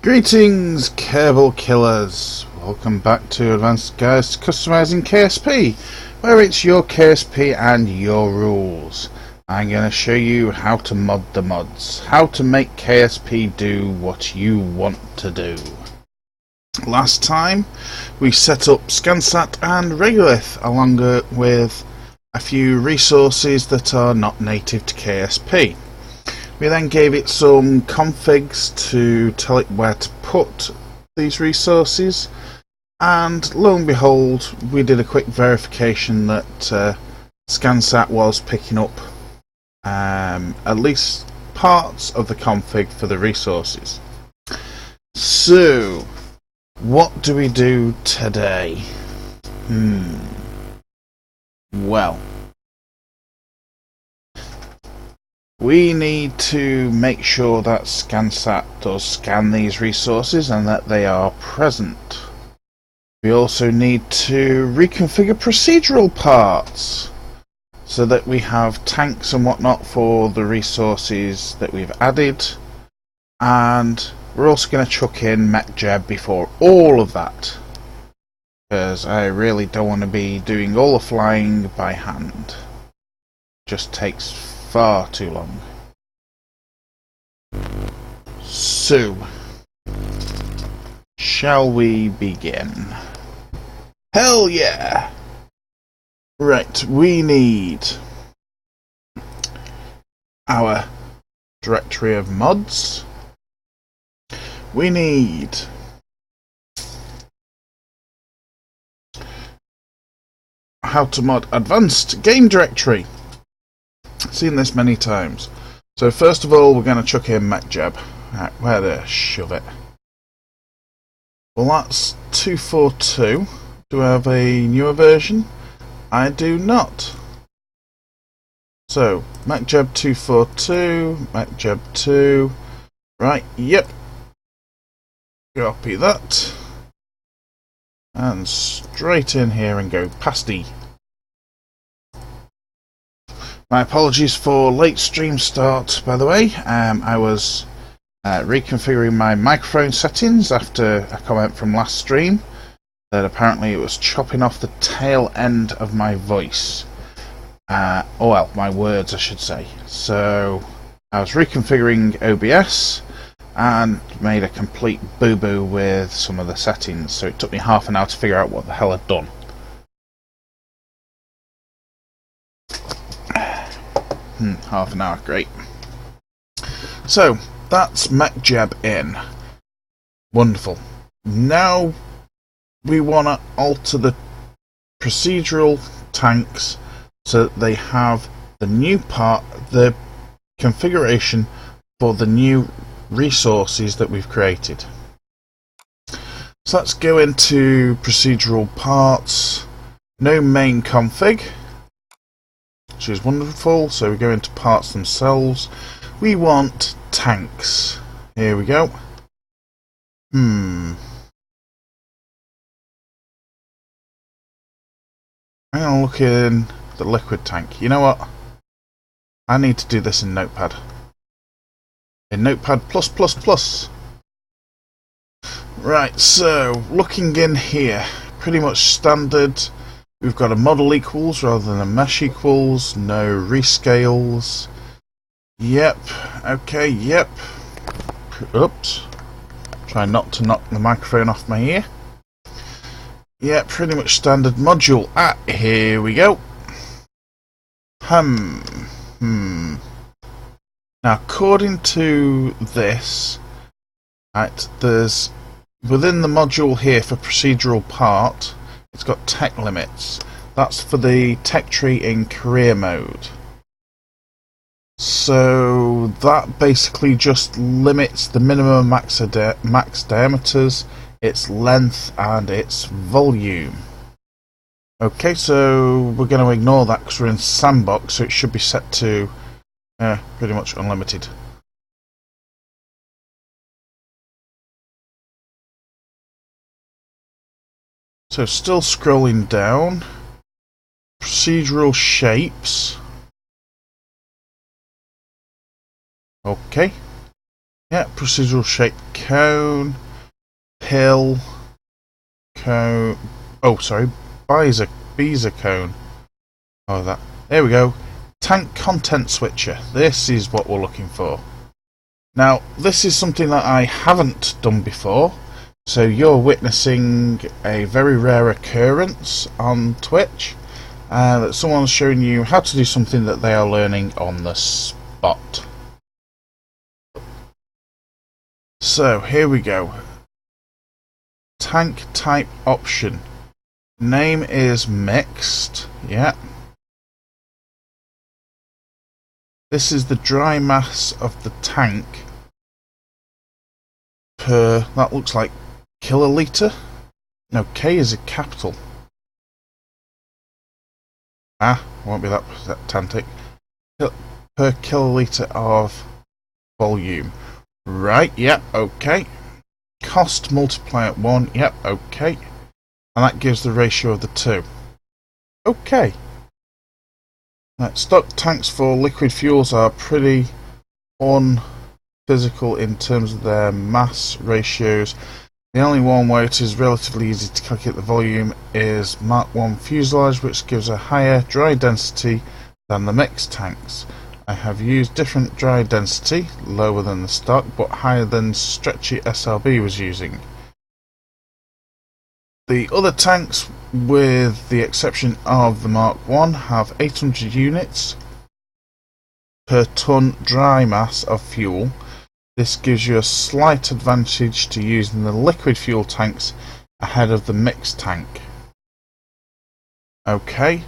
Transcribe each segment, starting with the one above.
Greetings, cable killers! Welcome back to Advanced Guides to Customizing KSP, where it's your KSP and your rules. I'm going to show you how to mod the mods, how to make KSP do what you want to do. Last time we set up Scansat and Regolith along with a few resources that are not native to KSP. We then gave it some configs to tell it where to put these resources, and lo and behold we did a quick verification that Scansat was picking up at least parts of the config for the resources. So what do we do today? Well, we need to make sure that Scansat does scan these resources and that they are present. We also need to reconfigure procedural parts so that we have tanks and whatnot for the resources that we've added, and we're also going to chuck in MechJeb before all of that, because I really don't want to be doing all the flying by hand. Just takes far too long. So, shall we begin? Hell yeah! Right, we need our directory of mods. We need how to mod advanced game directory. Seen this many times. So first of all, we're going to chuck in MechJeb. Right, where to shove it? Well, that's 242. Do I have a newer version? I do not. So MechJeb 242, MechJeb 2. Right, yep. Copy that. And straight in here and go pasty. My apologies for late stream start, by the way. I was reconfiguring my microphone settings after a comment from last stream that apparently it was chopping off the tail end of my voice. Well, my words I should say. So I was reconfiguring OBS and made a complete boo-boo with some of the settings, so it took me half an hour to figure out what the hell I'd done. Half an hour, great. So, that's MechJeb in. Wonderful. Now we want to alter the procedural tanks so that they have the new part, the configuration for the new resources that we've created. So let's go into procedural parts, no main config, which is wonderful. So we go into parts themselves. We want tanks. Here we go. I'm gonna look in the liquid tank. You know what? I need to do this in Notepad. In Notepad++. Right, so looking in here, pretty much standard. We've got a model equals rather than a mesh equals, no rescales. Yep, okay, yep. Oops. Try not to knock the microphone off my ear. Yeah, pretty much standard module. Here we go. Now, according to this, right, there's within the module here for procedural part, it's got tech limits. That's for the tech tree in career mode. So that basically just limits the minimum max diameters, its length and its volume. Okay, so we're going to ignore that because we're in sandbox, so it should be set to pretty much unlimited. So still scrolling down, procedural shapes. Okay, Yeah, procedural shaped cone, pill, cone. Oh, sorry, Beezer cone. Oh, that. There we go. Tank content switcher. This is what we're looking for. Now, this is something that I haven't done before, so you're witnessing a very rare occurrence on Twitch, that someone's showing you how to do something that they are learning on the spot. So, here we go. Tank type option. Name is mixed. Yeah. This is the dry mass of the tank per, that looks like kiloliter? No, K is a capital. Won't be that pedantic. Per kiloliter of volume. Right, yep, okay. Cost multiply at 1, yep, okay. And that gives the ratio of the two. Okay. Right, stock tanks for liquid fuels are pretty unphysical in terms of their mass ratios. The only one where it is relatively easy to calculate the volume is Mark 1 fuselage, which gives a higher dry density than the mixed tanks. I have used different dry density, lower than the stock, but higher than Stretchy SLB was using. The other tanks, with the exception of the Mark 1, have 800 units per tonne dry mass of fuel. This gives you a slight advantage to using the liquid fuel tanks ahead of the mixed tank. Okay,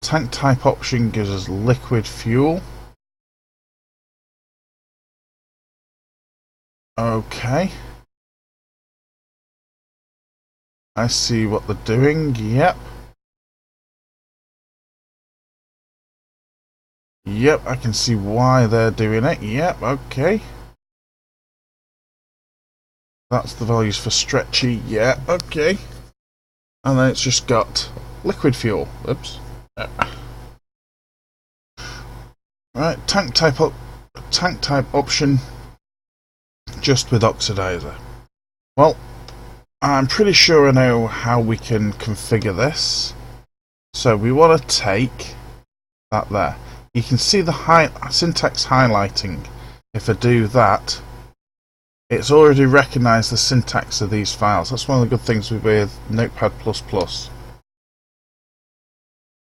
tank type option gives us liquid fuel. Okay. I see what they're doing, yep. Yep, I can see why they're doing it, yep, okay. That's the values for Stretchy, yeah, okay. And then it's just got liquid fuel, oops. Right, tank type option, just with oxidizer. Well, I'm pretty sure I know how we can configure this. So we want to take that there. You can see the syntax highlighting. If I do that, it's already recognised the syntax of these files. That's one of the good things with Notepad++.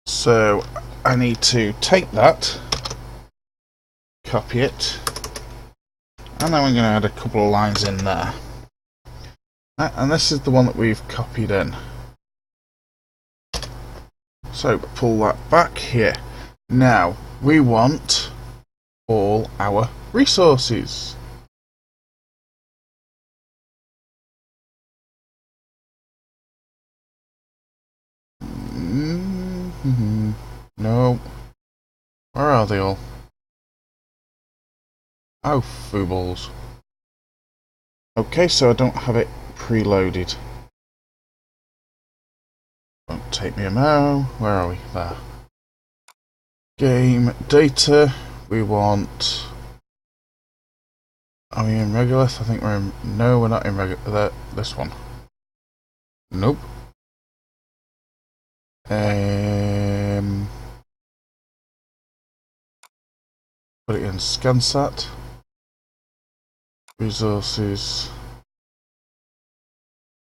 So I need to take that, copy it, and then I'm going to add a couple of lines in there. And this is the one that we've copied in. So pull that back here. Now we want all our resources. No. Where are they all? Oh, fooballs. Okay, so I don't have it preloaded. Won't take me a mo. Where are we? There. Game data. We want. Are we in Regolith? I think we're in. No, we're not in Regolith. This one. Nope. Put it in ScanSat. Resources.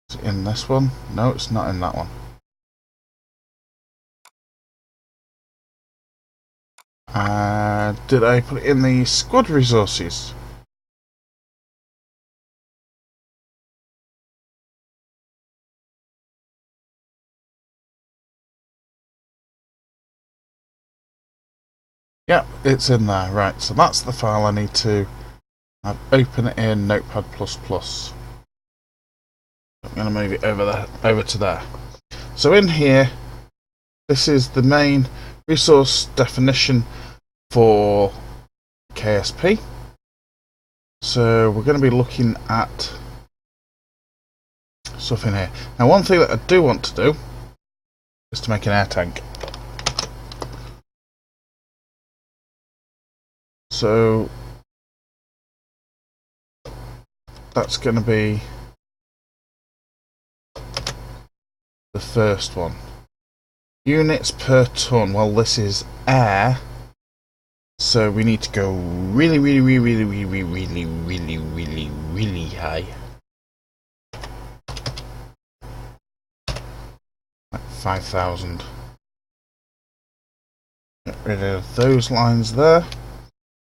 Is it in this one? No, it's not in that one. Did I put it in the squad resources? Yep, it's in there. Right, so that's the file I need to open it in Notepad++. I'm going to move it over to there. So in here, this is the main resource definition for KSP. So we're going to be looking at stuff in here. Now, one thing that I do want to do is to make an air tank. So that's going to be the first one. Units per ton. Well, this is air, so we need to go really high. Like 5,000. Get rid of those lines there.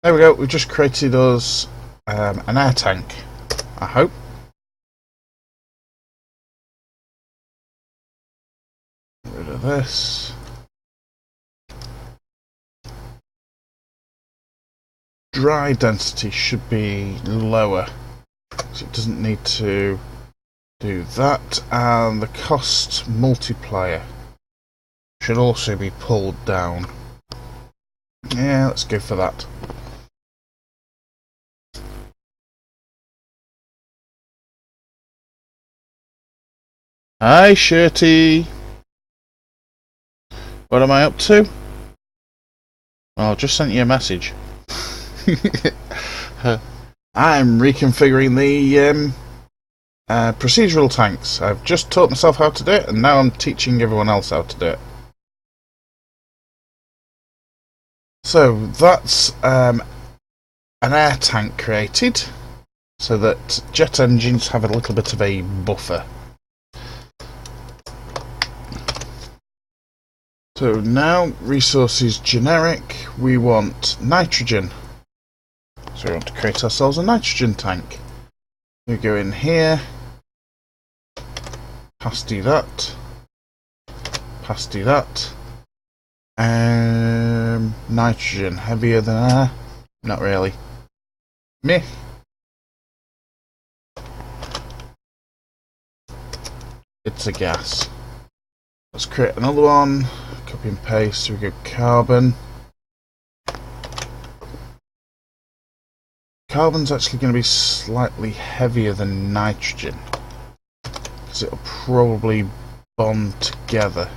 There we go. We've just created us an air tank, I hope. Get rid of this. Dry density should be lower, so it doesn't need to do that, and the cost multiplier should also be pulled down. Yeah, let's go for that. Hi, Shirty. What am I up to? Well, I just sent you a message. I'm reconfiguring the procedural tanks. I've just taught myself how to do it, and now I'm teaching everyone else how to do it. So that's an air tank created, so that jet engines have a little bit of a buffer. So now, resources generic, we want nitrogen. So we want to create ourselves a nitrogen tank. We go in here, pasty that, pasty that. Nitrogen, heavier than air? Not really. Meh. It's a gas. Let's create another one. Copy and paste. So we go carbon. Carbon's actually going to be slightly heavier than nitrogen, because it'll probably bond together.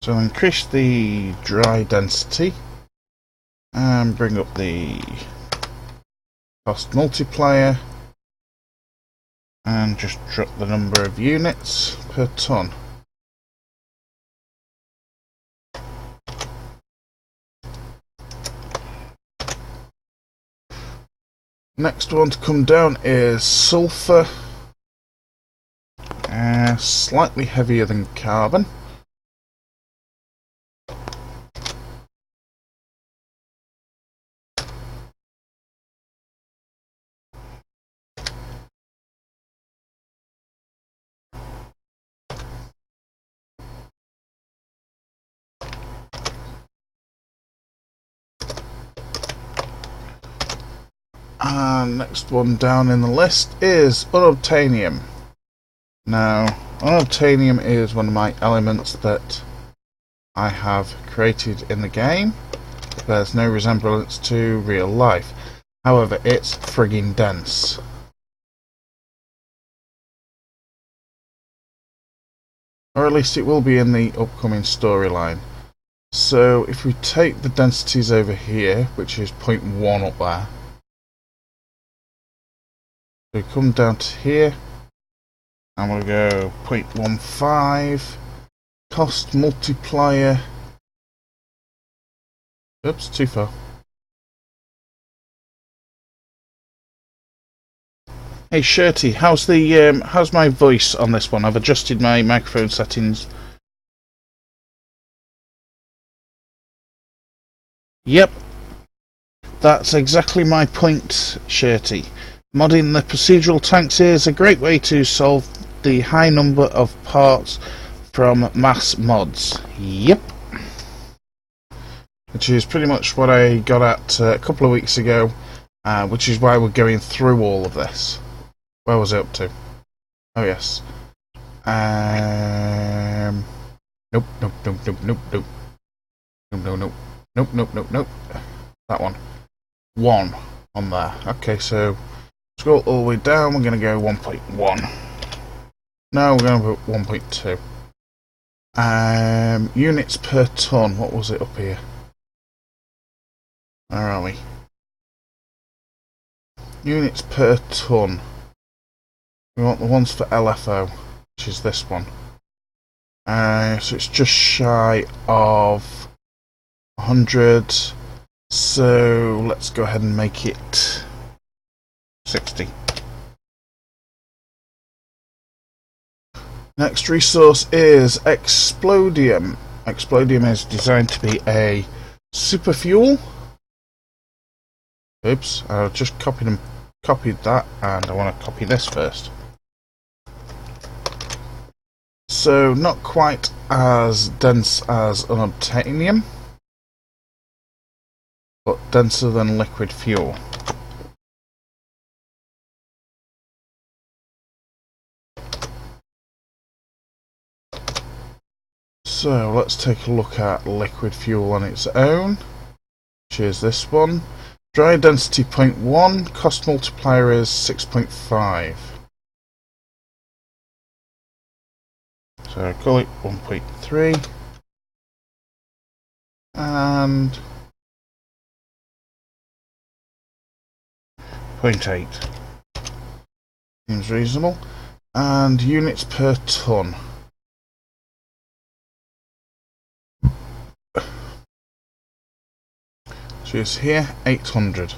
So I'll increase the dry density and bring up the cost multiplier and just drop the number of units per ton. Next one to come down is sulfur, slightly heavier than carbon. And next one down in the list is unobtainium. Now, unobtainium is one of my elements that I have created in the game. There's no resemblance to real life. However, it's frigging dense. Or at least it will be in the upcoming storyline. So if we take the densities over here, which is 0.1 up there, we come down to here, and we'll go 0.15, cost multiplier, oops, too far. Hey Shirty, how's my voice on this one? I've adjusted my microphone settings. Yep, that's exactly my point, Shirty. Modding the procedural tanks is a great way to solve the high number of parts from mass mods. Yep. Which is pretty much what I got at a couple of weeks ago, which is why we're going through all of this. Where was I up to? Oh yes. Nope. Nope. That one. 1 on there. Okay, so scroll all the way down, we're going to go 1.1. No, we're going to put 1.2. Units per ton, what was it up here? Where are we? Units per ton. We want the ones for LFO, which is this one. So it's just shy of 100. So let's go ahead and make it 60. Next resource is Explodium. Explodium is designed to be a super fuel. Oops, I just copied that, and I want to copy this first. So not quite as dense as unobtainium, but denser than liquid fuel. So let's take a look at liquid fuel on its own, which is this one. Dry density 0.1, cost multiplier is 6.5. So I call it 1.3 and 0.8. Seems reasonable. And units per ton. So it's here 800.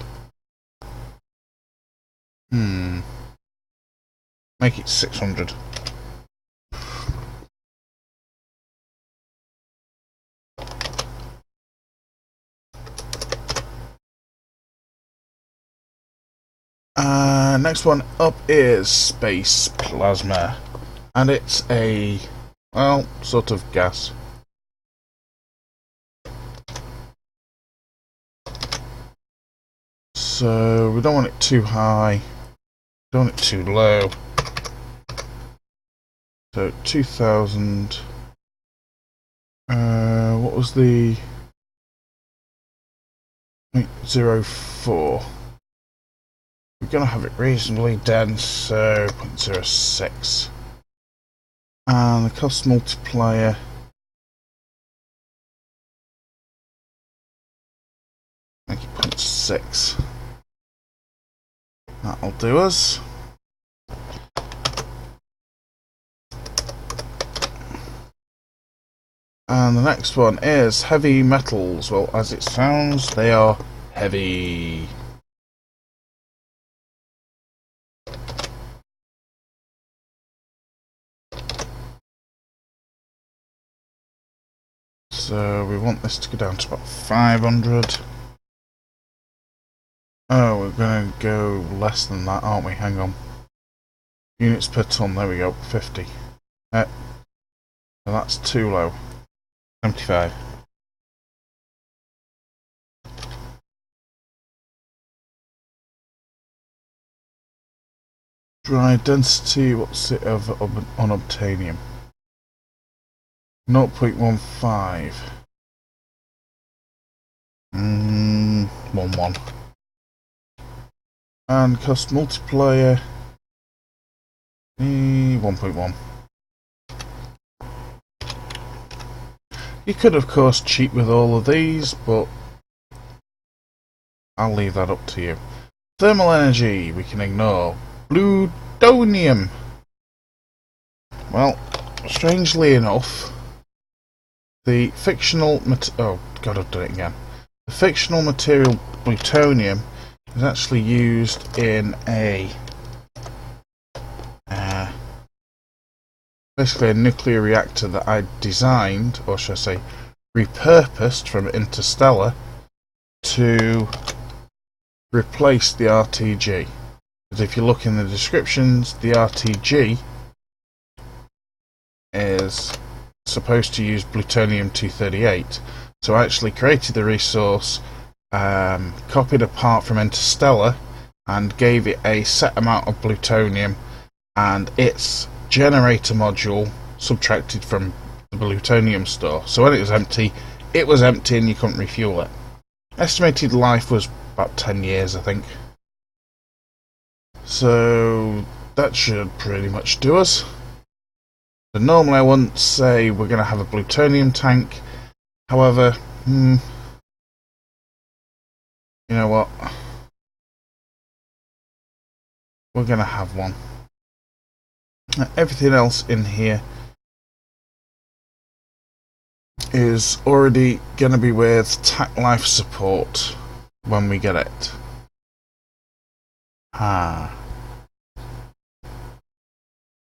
Make it 600. Next one up is space plasma, and it's a, well, sort of gas. So we don't want it too high, don't want it too low. So 2000. What was the 0.04? We're going to have it reasonably dense, so 0.06. And the cost multiplier, make it 0.6. That'll do us. And the next one is heavy metals. Well, as it sounds, they are heavy. So we want this to go down to about 500. Oh, we're going to go less than that, aren't we? Hang on. Units per ton, there we go, 50. So that's too low. 75. Dry density, what's it of unobtainium? 0.15. 11. And cost multiplier 1.1. You could of course cheat with all of these, but I'll leave that up to you. Thermal energy we can ignore. Plutonium. Well, strangely enough, the fictional oh god, I've done it again. The fictional material plutonium is actually used in a basically a nuclear reactor that I designed, or should I say repurposed, from Interstellar to replace the RTG. Because if you look in the descriptions, the RTG is supposed to use plutonium-238. So I actually created the resource, copied a part from Interstellar, and gave it a set amount of plutonium, and its generator module subtracted from the plutonium store. So when it was empty and you couldn't refuel it. Estimated life was about 10 years, I think. So that should pretty much do us. So normally I wouldn't say we're going to have a plutonium tank. However, you know what? we're going to have one. Everything else in here is already going to be with TAC life support when we get it.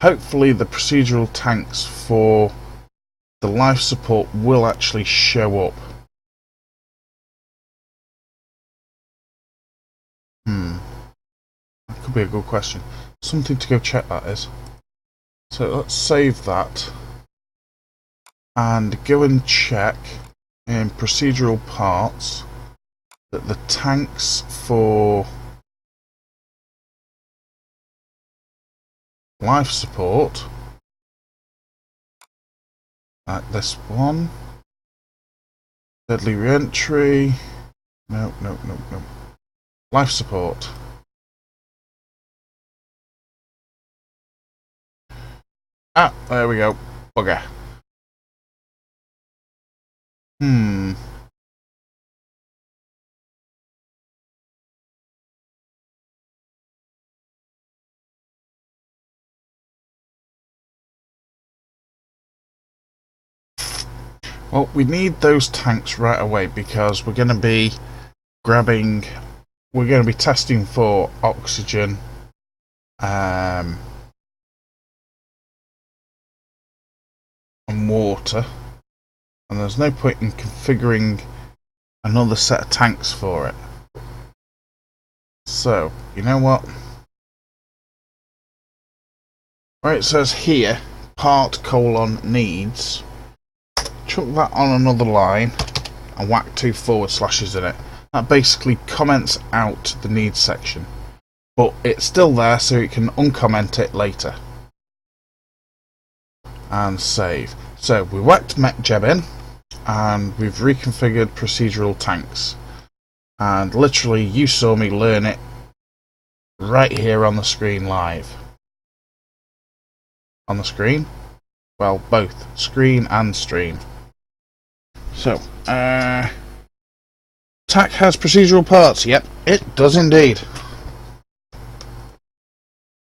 Hopefully the procedural tanks for the life support will actually show up. That could be a good question. Something to go check, that is. So let's save that and go and check in procedural parts that the tanks for life support, like this one, deadly re-entry, no, life support. Ah, there we go. Bugger. Well, we need those tanks right away because we're going to be testing for oxygen, and water, and there's no point in configuring another set of tanks for it. So, you know what? Where it says here, part : needs, chuck that on another line and whack 2 forward slashes in it. That basically comments out the needs section, but it's still there so you can uncomment it later. And save. So we whacked MechJeb in and we've reconfigured procedural tanks, and literally you saw me learn it right here on the screen live. On the screen? Well, both screen and stream. So, TAC has procedural parts. Yep, it does indeed.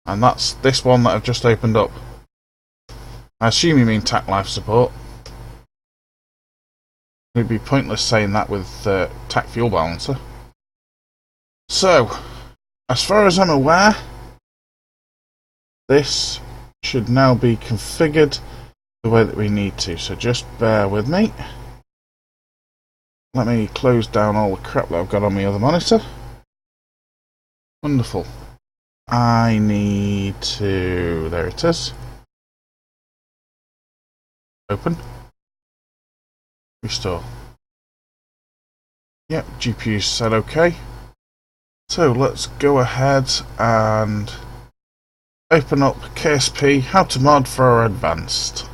And that's this one that I've just opened up. I assume you mean TAC life support. It would be pointless saying that with TAC fuel balancer. So, as far as I'm aware, this should now be configured the way that we need to. So just bear with me. Let me close down all the crap that I've got on my other monitor. Wonderful. I need to... there it is. Open. Restore. Yep, GPU said OK. So let's go ahead and open up KSP, how to mod for advanced.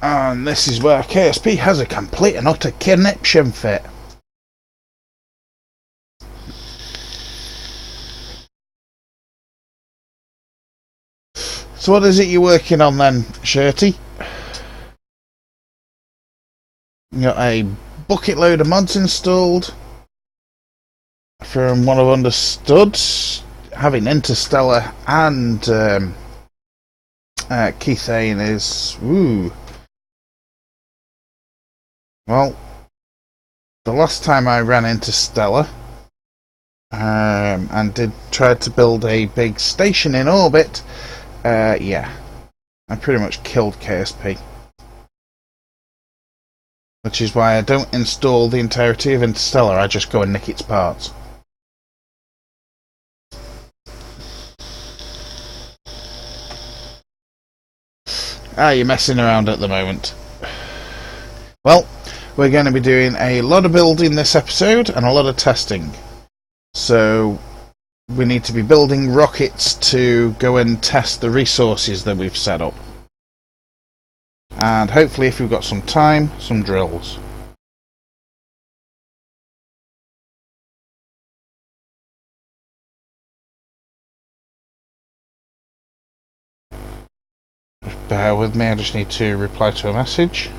And this is where KSP has a complete and utter conniption fit. So what is it you're working on then, Shirty? You got a bucket load of mods installed. From what I've understood, having Interstellar and Kethane is... Ooh. Well, the last time I ran Interstellar and tried to build a big station in orbit, yeah, I pretty much killed KSP. Which is why I don't install the entirety of Interstellar, I just go and nick its parts. You're messing around at the moment. Well, we're going to be doing a lot of building this episode and a lot of testing. So we need to be building rockets to go and test the resources that we've set up. And hopefully, if we've got some time, some drills. Just bear with me, I just need to reply to a message.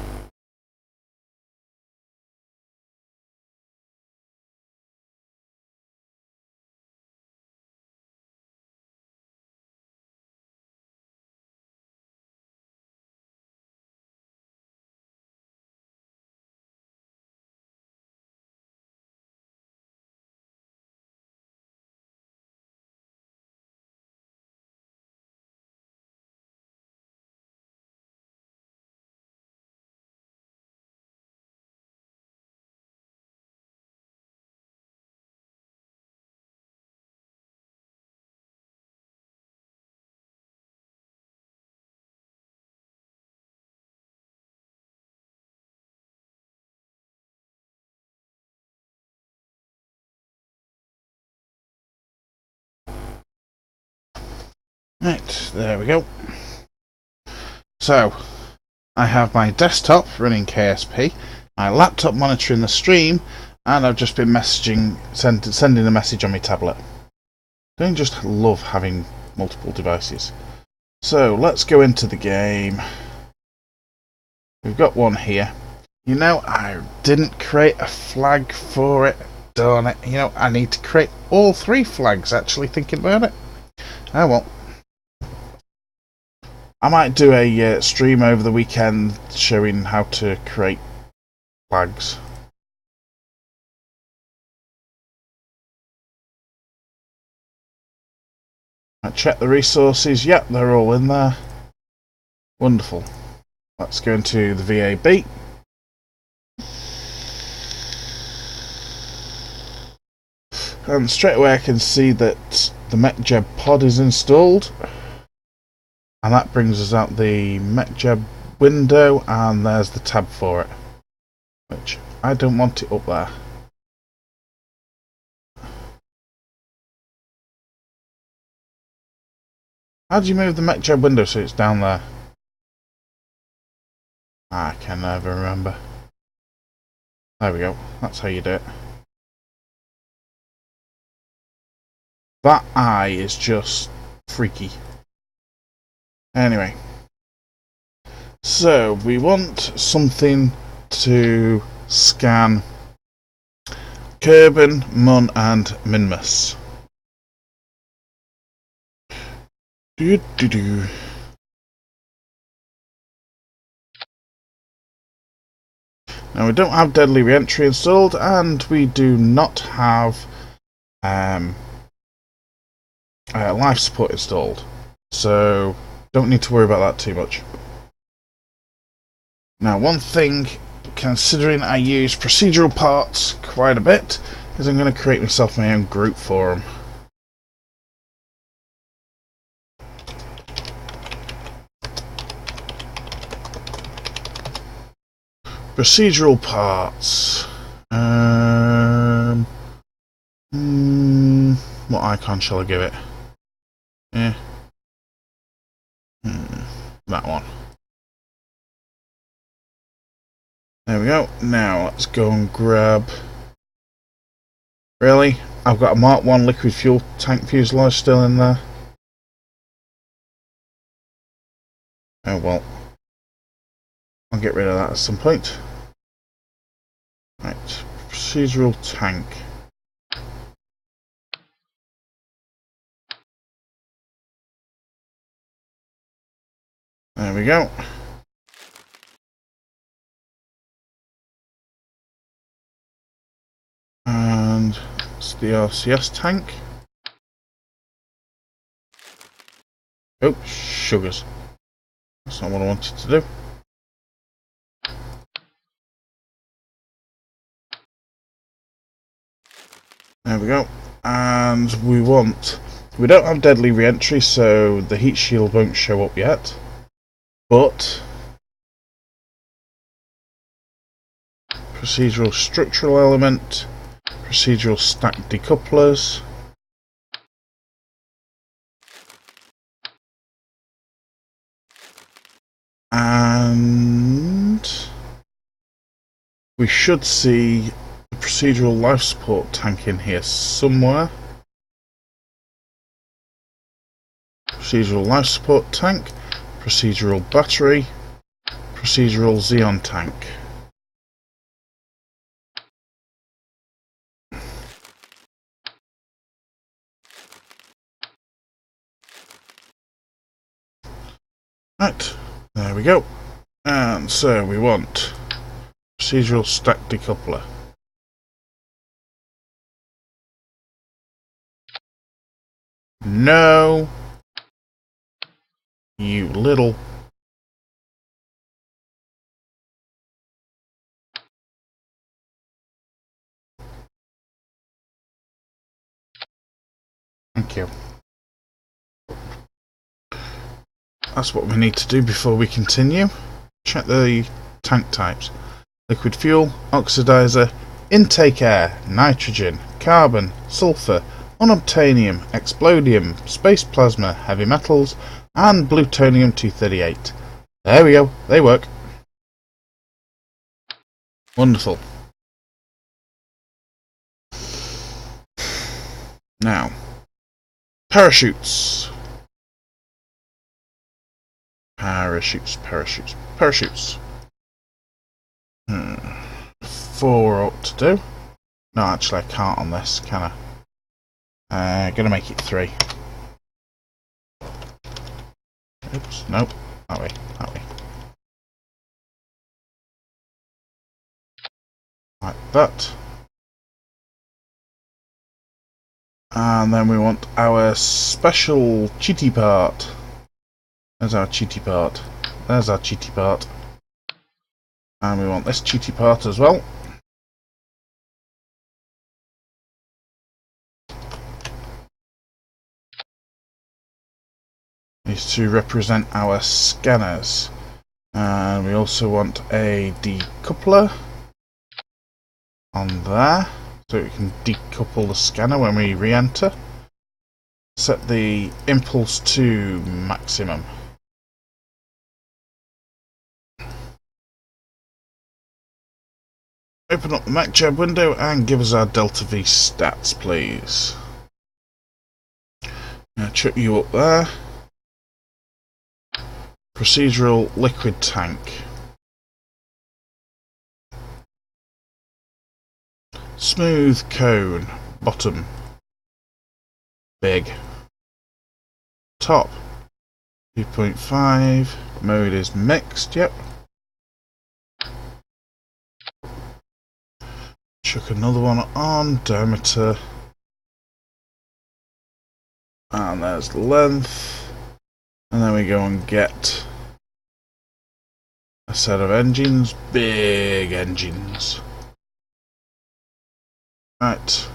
Right, there we go. So, I have my desktop running KSP, my laptop monitoring the stream, and I've just been messaging, sending a message on my tablet. Don't just love having multiple devices. So, let's go into the game. We've got one here. You know, I didn't create a flag for it. Darn it. You know, I need to create all 3 flags, actually, thinking about it. Oh well. I might do a stream over the weekend showing how to create flags. I check the resources. Yep, they're all in there. Wonderful. Let's go into the VAB. And straight away I can see that the MechJeb pod is installed. And that brings us out the MechJeb window, and there's the tab for it. Which, I don't want it up there. How do you move the MechJeb window so it's down there? I can never remember. There we go, that's how you do it. That eye is just freaky. Anyway, so we want something to scan Kerbin, Mun and Minmus. Now we don't have Deadly Reentry installed, and we do not have life support installed, so don't need to worry about that too much. Now, one thing, considering I use procedural parts quite a bit, is I'm going to create myself my own group for them. Procedural parts. What icon shall I give it? That one. There we go. Now let's go and grab. Really? I've got a Mark 1 liquid fuel tank fuselage still in there. Oh well. I'll get rid of that at some point. Right. Procedural tank. There we go. And it's the RCS tank. Oh, sugars. That's not what I wanted to do. There we go. And we don't have Deadly Reentry, so the heat shield won't show up yet. But procedural structural element, procedural stacked decouplers, and we should see the procedural life support tank in here somewhere. Procedural life support tank, procedural battery, procedural Xeon tank. Right, there we go. And so we want procedural stacked decoupler. No, you little. Thank you. That's what we need to do before we continue. Check the tank types. Liquid fuel, oxidizer, intake air, nitrogen, carbon, sulfur, unobtainium, explodium, space plasma, heavy metals, and plutonium-238. There we go, they work. Wonderful. Now, parachutes. Parachutes. 4 ought to do. No, actually I can't on this, can I? Gonna make it 3. Oops, nope. That way. Like that. And then we want our special cheaty part. There's our cheaty part. And we want this cheaty part as well. Is to represent our scanners. And we also want a decoupler on there, so we can decouple the scanner when we re-enter. Set the impulse to maximum. Open up the MacJab window and give us our Delta V stats, please. Now chuck you up there. Procedural liquid tank. Smooth cone. Bottom. Big. Top. 2.5. Mode is mixed, yep. Chuck another one on. Diameter. And there's the length. And then we go and get a set of engines. Big engines. Right.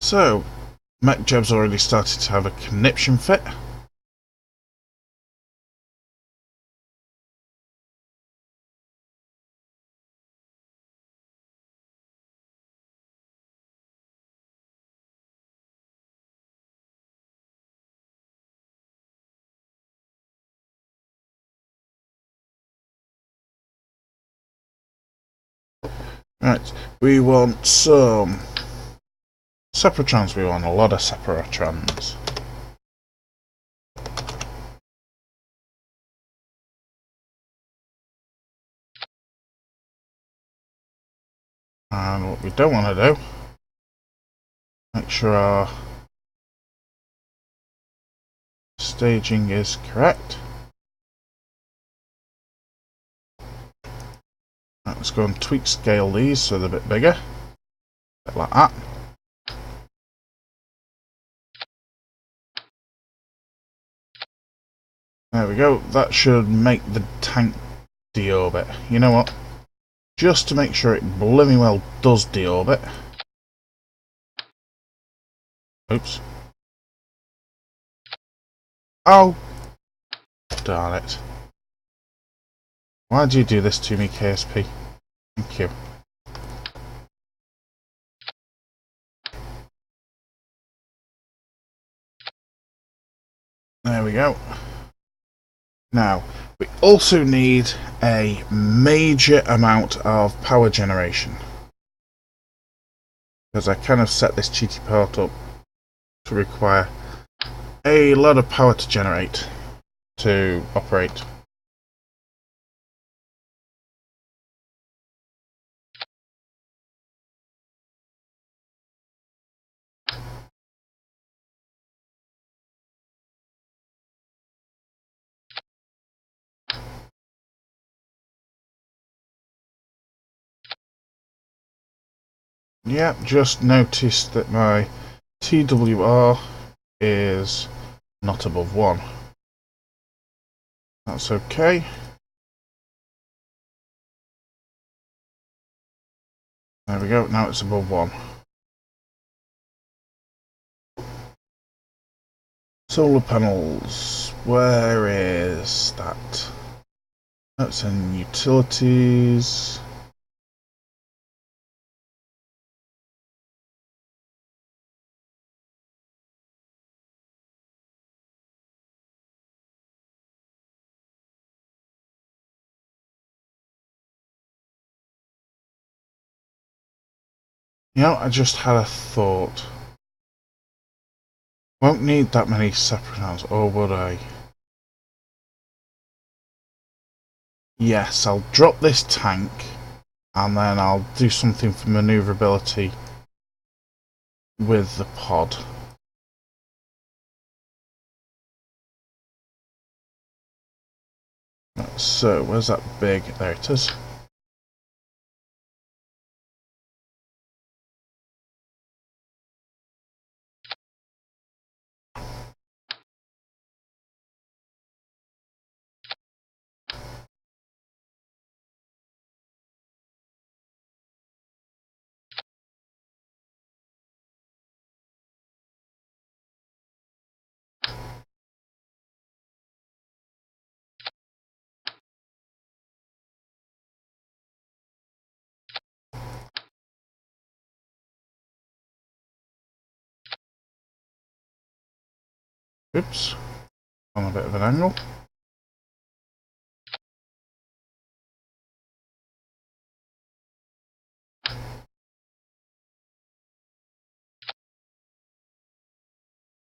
So, MacJab's already started to have a conniption fit. Right, we want some separatrons. We want a lot of separatrons. And what we don't want to do, make sure our staging is correct. Right, let's go and tweak scale these so they're a bit bigger. A bit like that. There we go. That should make the tank deorbit. You know what? Just to make sure it blooming well does deorbit. Oops. Oh! Darn it. Why'd you do this to me, KSP? Thank you. There we go. Now, we also need a major amount of power generation. Because I kind of set this cheaty part up to require a lot of power to generate to operate. Yeah, just noticed that my TWR is not above 1. That's okay. There we go, now it's above 1. Solar panels, where is that? That's in utilities. You know, I just had a thought. Won't need that many separate hands, or would I? Yes, I'll drop this tank, and then I'll do something for manoeuvrability with the pod. So, where's that big? There it is. Oops, on a bit of an angle.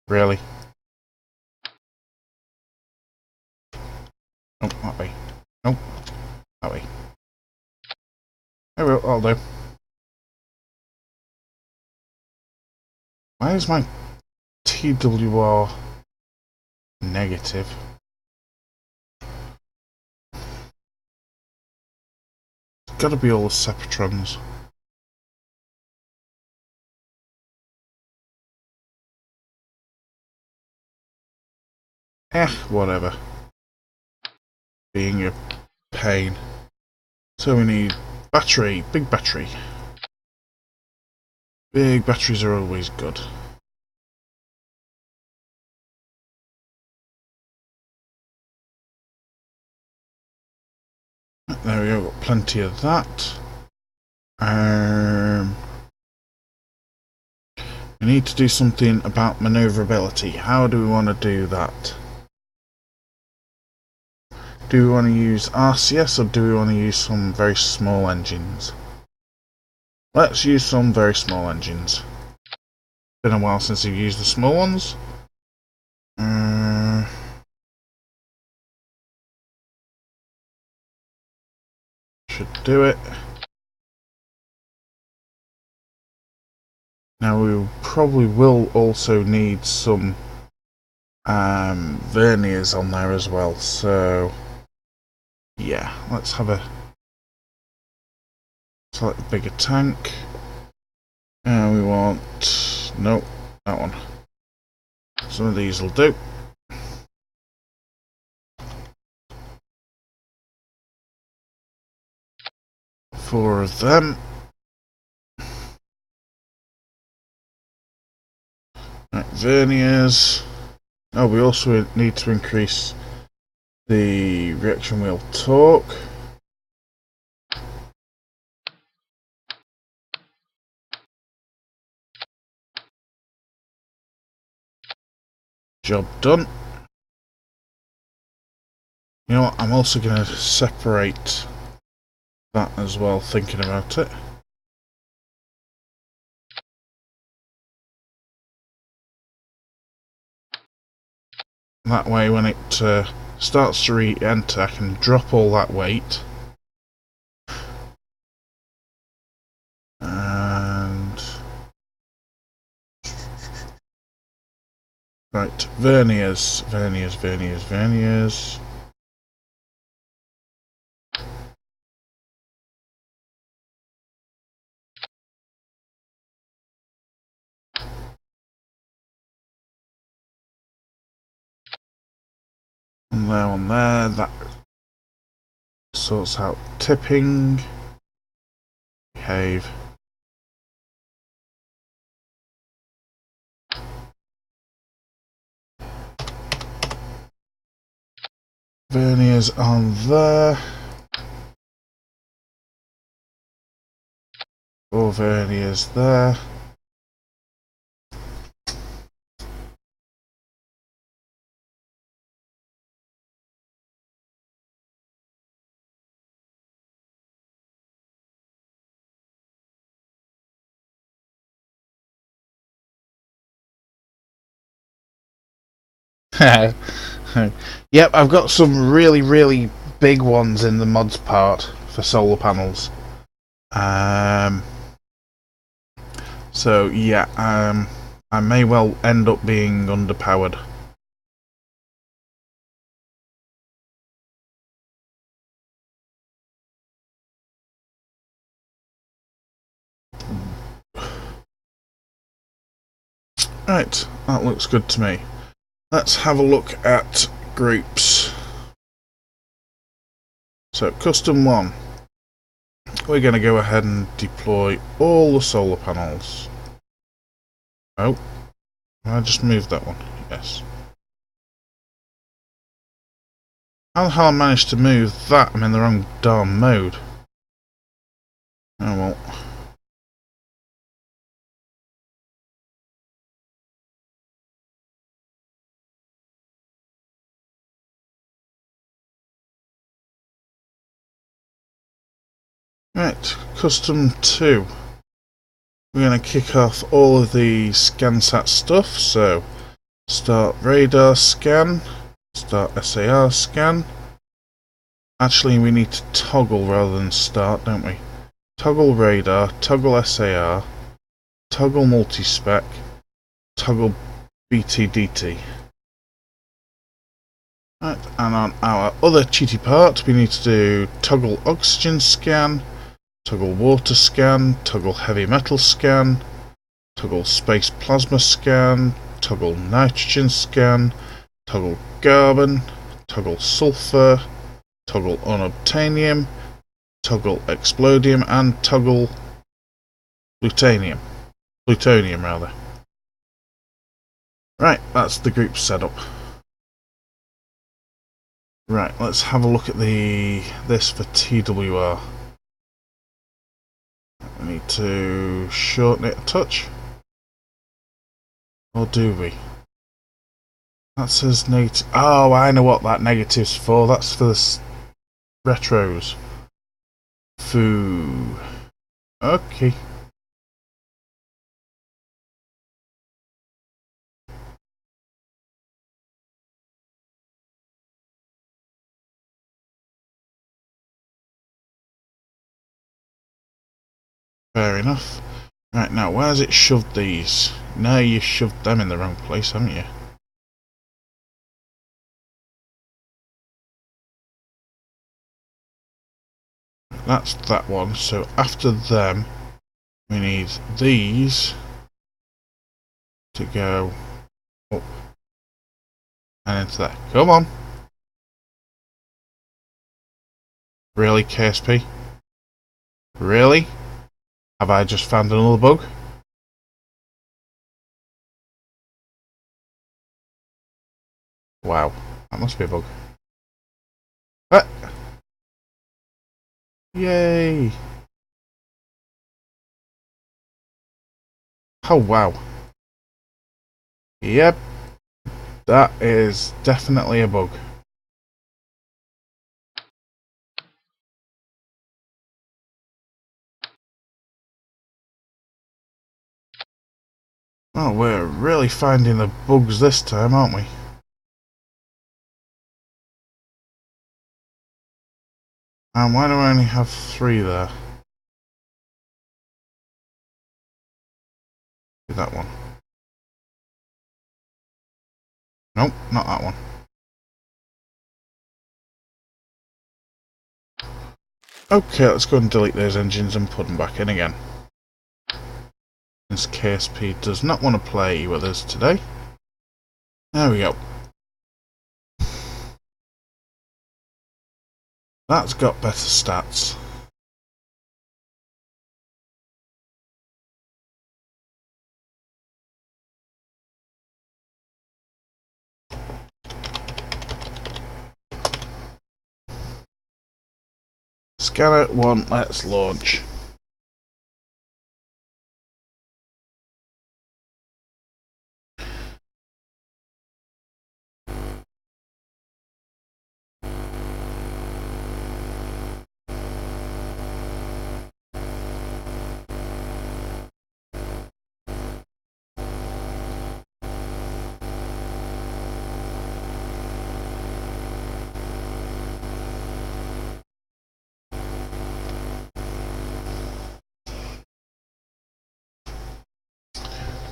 Really? Nope, that way. Nope, that way. There we go, I'll do. Why is my TWR negative? It's gotta be all the Separatrons. Whatever. Being a pain. So we need battery, big battery. Big batteries are always good. There we go, got plenty of that. We need to do something about manoeuvrability. How do we want to do that? Do we want to use RCS or do we want to use some very small engines? Let's use some very small engines. Been a while since we've used the small ones. Should do it. Now we probably will also need some verniers on there as well, so yeah, let's have a slightly bigger tank. And we want, nope, that one. Some of these will do. Four of them. Right, verniers. Oh, we also need to increase the reaction wheel torque. Job done. You know what, I'm also going to separate that as well, thinking about it. That way when it starts to re-enter, I can drop all that weight. And right, verniers. On there, that sorts out tipping. Behave. Verniers on there. 4 verniers there. Yep, I've got some really big ones in the mods part for solar panels. So yeah, I may well end up being underpowered. Right, that looks good to me. Let's have a look at groups. So custom 1, we're going to go ahead and deploy all the solar panels. Oh, I just moved that one. Yes. How the hell I managed to move that? I'm in the wrong darn mode. Oh well. Right, custom 2. We're going to kick off all of the ScanSat stuff. So, start radar scan, start SAR scan. Actually, we need to toggle rather than start, don't we? Toggle radar, toggle SAR, toggle multispec, toggle BTDT. Right, and on our other cheaty part, we need to do toggle oxygen scan, toggle water scan, toggle heavy metal scan, toggle space plasma scan, toggle nitrogen scan, toggle carbon, toggle sulfur, toggle unobtainium, toggle explodium, and toggle plutonium. Plutonium, rather. Right, that's the group setup. Right, let's have a look at this for TWR. We need to shorten it a touch. Or do we? That says negative. Oh, I know what that negative's for. That's for the retros. Foo. Okay. Fair enough. Right, now, where's it shoved these? No, you shoved them in the wrong place, haven't you? That's that one. So after them, we need these to go up and into there. Come on. Really, KSP? Really? Have I just found another bug? Wow, that must be a bug. Ah! Yay! Oh wow. Yep, that is definitely a bug. Oh, we're really finding the bugs this time, aren't we? And why do I only have 3 there? That one. Nope, not that one. Okay, let's go and delete those engines and put them back in again. Since KSP does not want to play with us today. There we go. That's got better stats. Scanner 1, let's launch.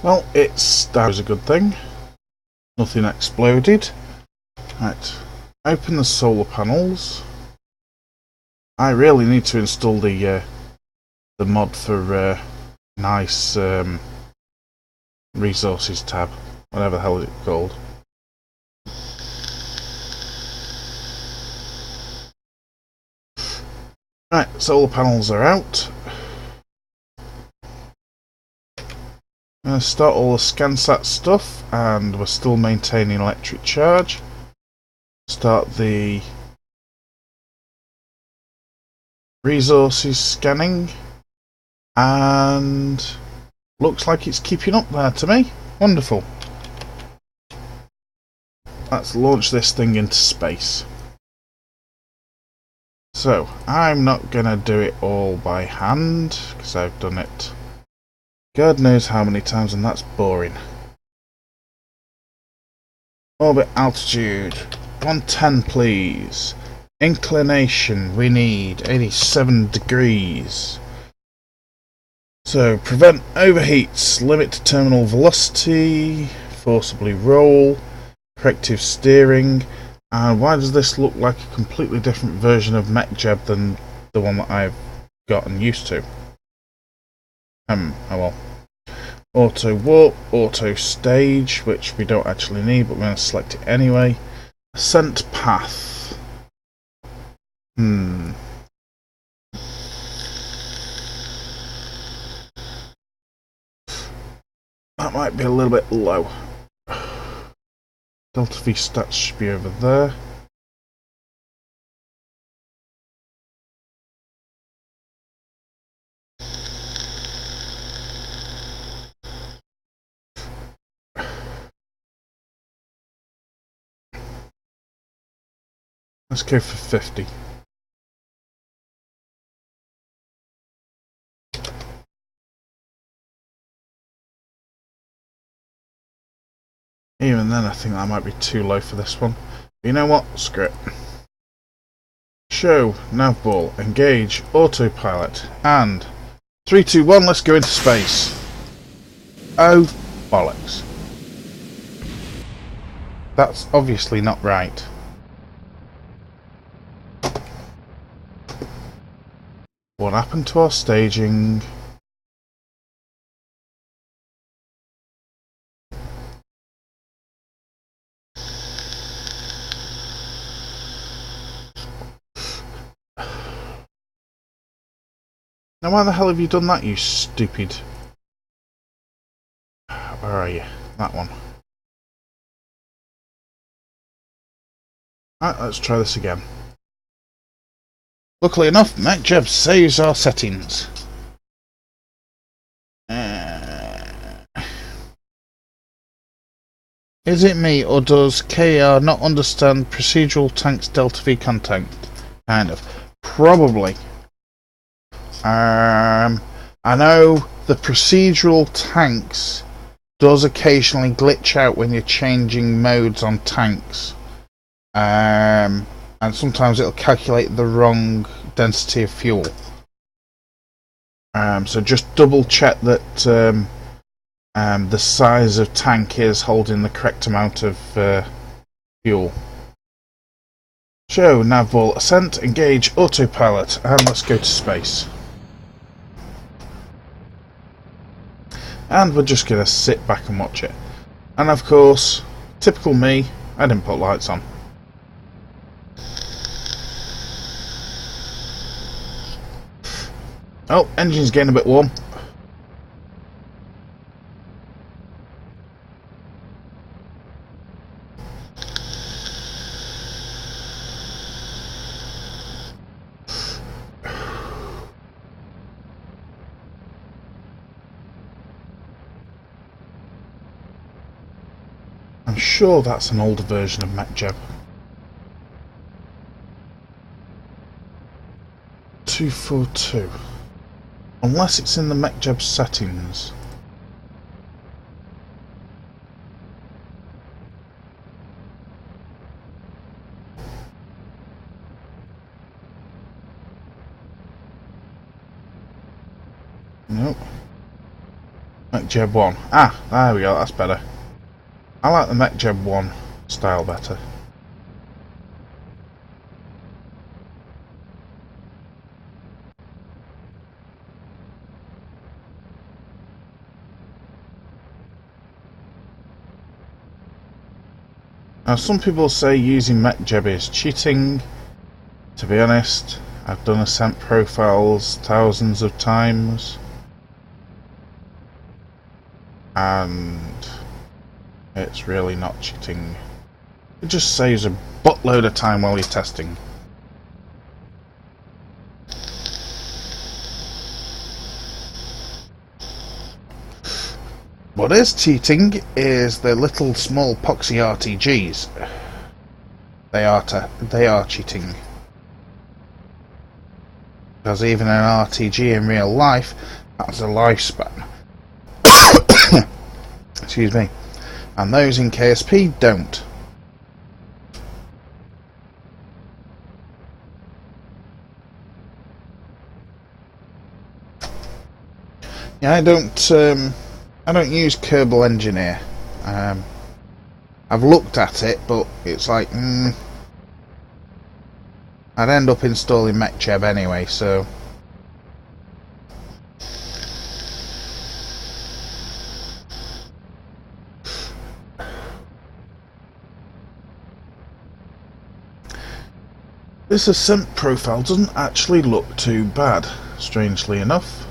Well, that was a good thing. Nothing exploded. Right, open the solar panels. I really need to install the mod for nice resources tab, whatever the hell is it called. Right, solar panels are out. I'm going to start all the ScanSat stuff, and we're still maintaining electric charge. Start the resources scanning, and looks like it's keeping up there to me. Wonderful. Let's launch this thing into space. So, I'm not going to do it all by hand, because I've done it God knows how many times, and that's boring. Orbit altitude 110, please. Inclination, we need 87 degrees. So, prevent overheats, limit to terminal velocity, forcibly roll, corrective steering. And why does this look like a completely different version of MechJeb than the one that I've gotten used to? Oh well. Auto warp, auto stage, which we don't actually need, but we're going to select it anyway. Ascent path. That might be a little bit low. Delta V stats should be over there. Let's go for 50. Even then, I think that might be too low for this one. But you know what? Screw it. Show, navball, engage, autopilot, and 3, 2, 1, let's go into space. Oh, bollocks. That's obviously not right. What happened to our staging? Now why the hell have you done that, you stupid... Where are you? That one. Right, let's try this again. Luckily enough, MechJeb saves our settings. Is it me, or does KR not understand procedural tanks Delta V content? Kind of. Probably. I know the procedural tanks does occasionally glitch out when you're changing modes on tanks. And sometimes it'll calculate the wrong density of fuel. So just double check that the size of tank is holding the correct amount of fuel. Show, navball, ascent, engage, autopilot, and let's go to space. And we're just going to sit back and watch it. And of course, typical me, I didn't put lights on. Oh, engine's getting a bit warm. I'm sure that's an older version of MechJeb. 242. Unless it's in the MechJeb settings. Nope. MechJeb 1. Ah, there we go, that's better. I like the MechJeb 1 style better. Now some people say using MechJeb is cheating. To be honest, I've done ascent profiles thousands of times, and it's really not cheating. It just saves a buttload of time while you're testing. What is cheating is the little small poxy RTGs. They are cheating. Because even an RTG in real life has a lifespan. Excuse me. And those in KSP don't. Yeah, I don't use Kerbal Engineer. I've looked at it, but it's like I'd end up installing MechJeb anyway, so this ascent profile doesn't actually look too bad, strangely enough.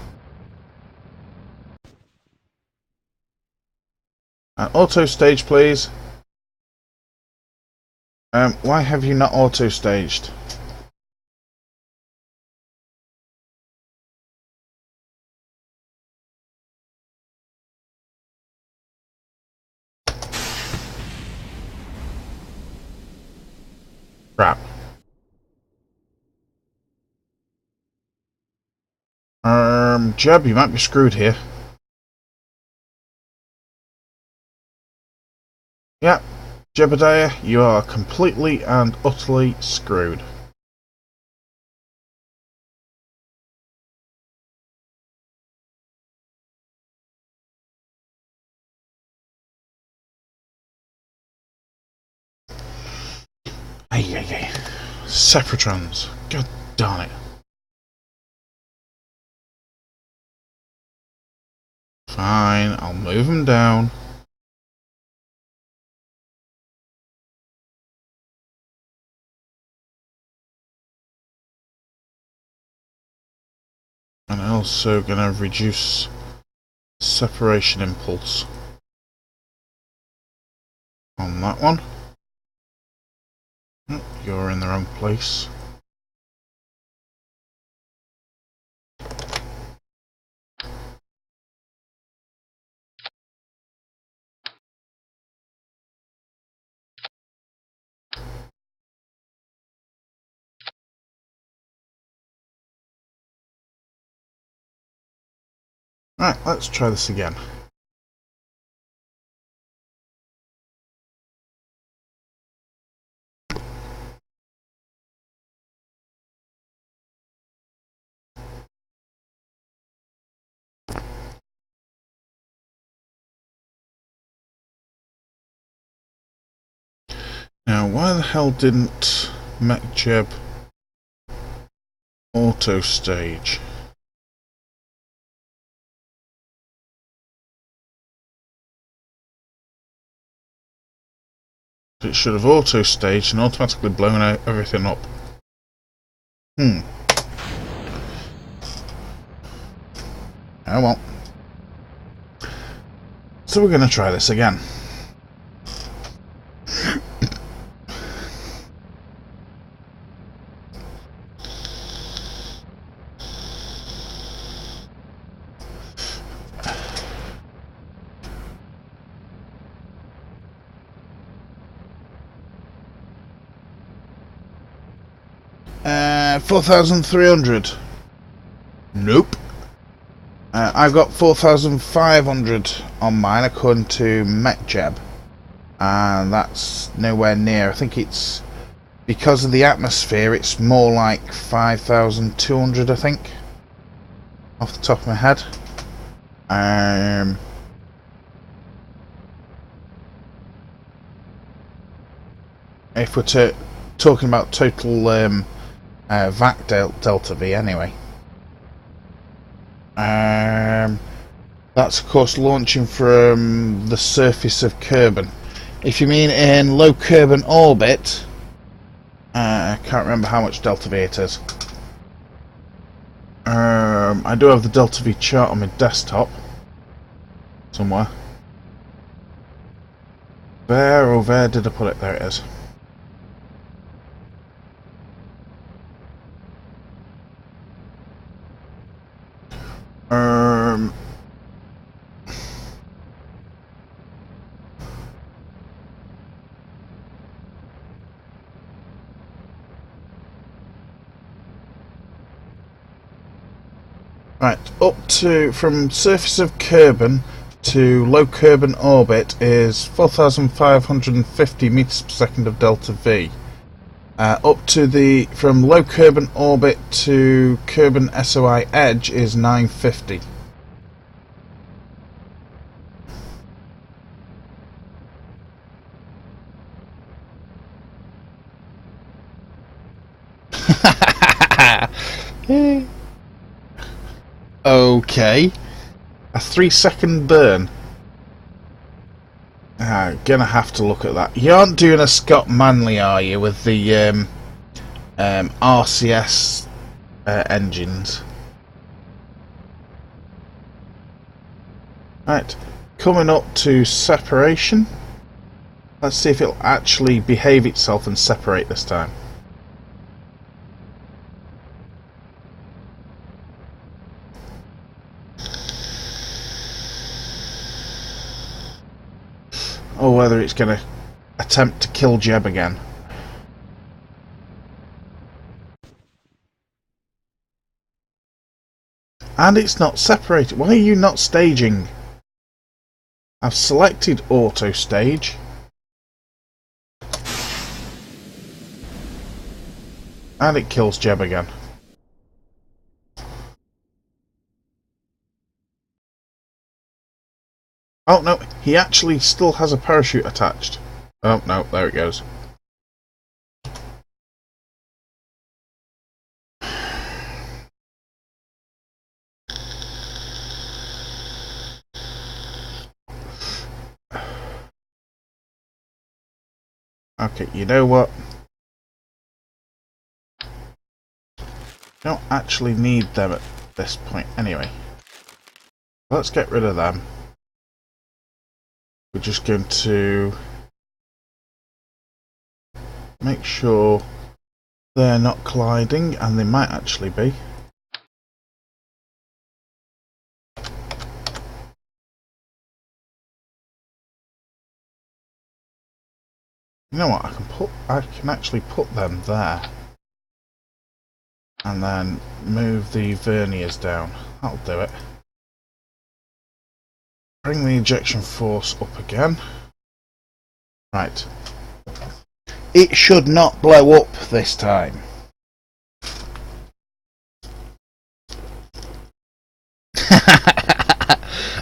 Auto stage, please. Why have you not auto staged? Crap. Jeb, you might be screwed here. Yep, Jebediah, you are completely and utterly screwed. Hey. Separatrons. God darn it. Fine, I'll move them down. And also gonna reduce separation impulse on that one. Oh, you're in the wrong place. Right, let's try this again. Now, why the hell didn't MechJeb auto stage? It should have auto staged and automatically blown everything up. Oh well. So we're going to try this again. Uh, 4,300. Nope. I've got 4,500 on mine according to MechJeb, and that's nowhere near. I think it's because of the atmosphere, it's more like 5,200, I think, off the top of my head. If we're talking about total VAC delta V anyway. That's of course launching from the surface of Kerbin. If you mean in low Kerbin orbit, I can't remember how much delta V it is. I do have the delta V chart on my desktop somewhere. Where did I put it? There it is. Right, from surface of Kerbin to low Kerbin orbit is 4,550 meters per second of delta V. From low Kerbin orbit to Kerbin SOI edge is 950. Okay, a 3-second burn. Gonna have to look at that. You aren't doing a Scott Manley, are you, with the RCS engines? Right, coming up to separation. Let's see if it'll actually behave itself and separate this time. Or whether it's going to attempt to kill Jeb again. And it's not separated. Why are you not staging? I've selected auto stage. And it kills Jeb again. Oh no, he actually still has a parachute attached. Oh no, there it goes. Okay, you know what? Don't actually need them at this point anyway. Let's get rid of them. We're just going to make sure they're not colliding, and they might actually be. You know what? I can actually put them there, and then move the verniers down. That'll do it. Bring the ejection force up again. Right. It should not blow up this time.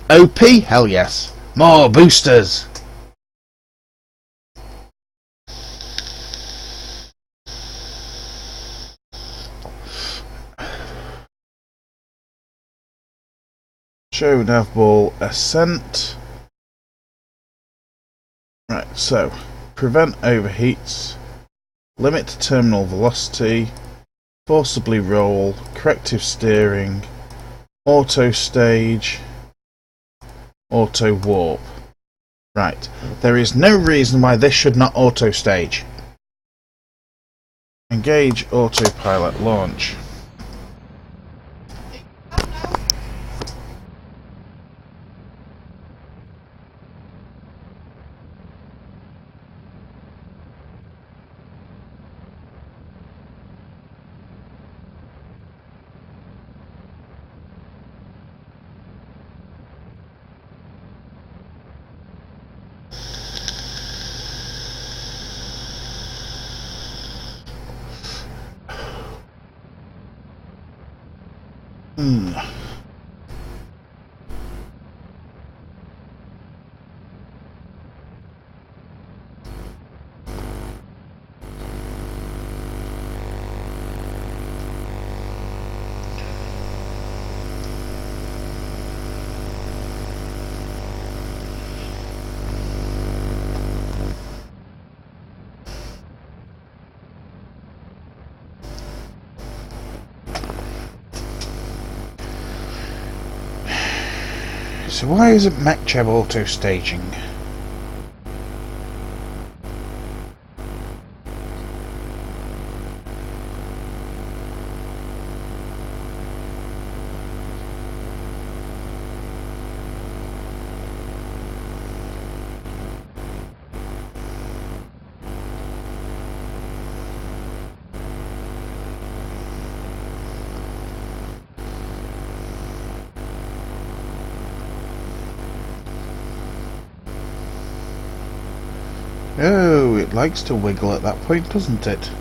OP? Hell yes. More boosters. Show nav ball ascent. Right, so prevent overheats, limit to terminal velocity, forcibly roll, corrective steering, auto stage, auto warp. Right, there is no reason why this should not auto stage. Engage autopilot launch. So why isn't MechCheb auto staging? Oh, it likes to wiggle at that point, doesn't it?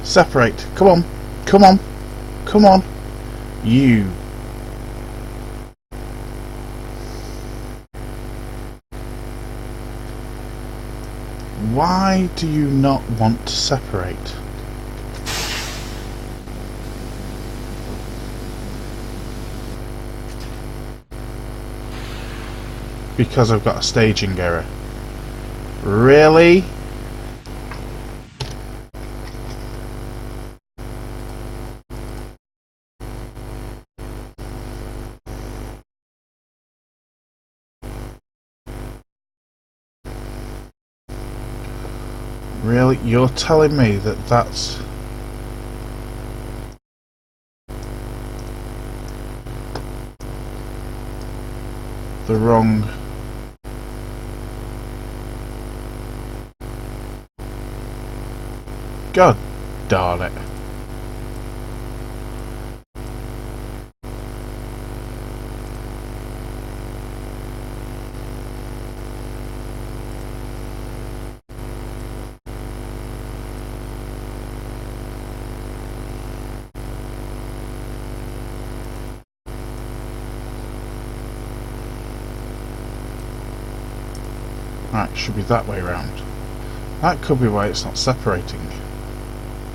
Separate. Come on. Come on. Come on. You. Why do you not want to separate? Because I've got a staging error. Really? Really? You're telling me that that's... the wrong... God darn it. Right, should be that way round. That could be why it's not separating.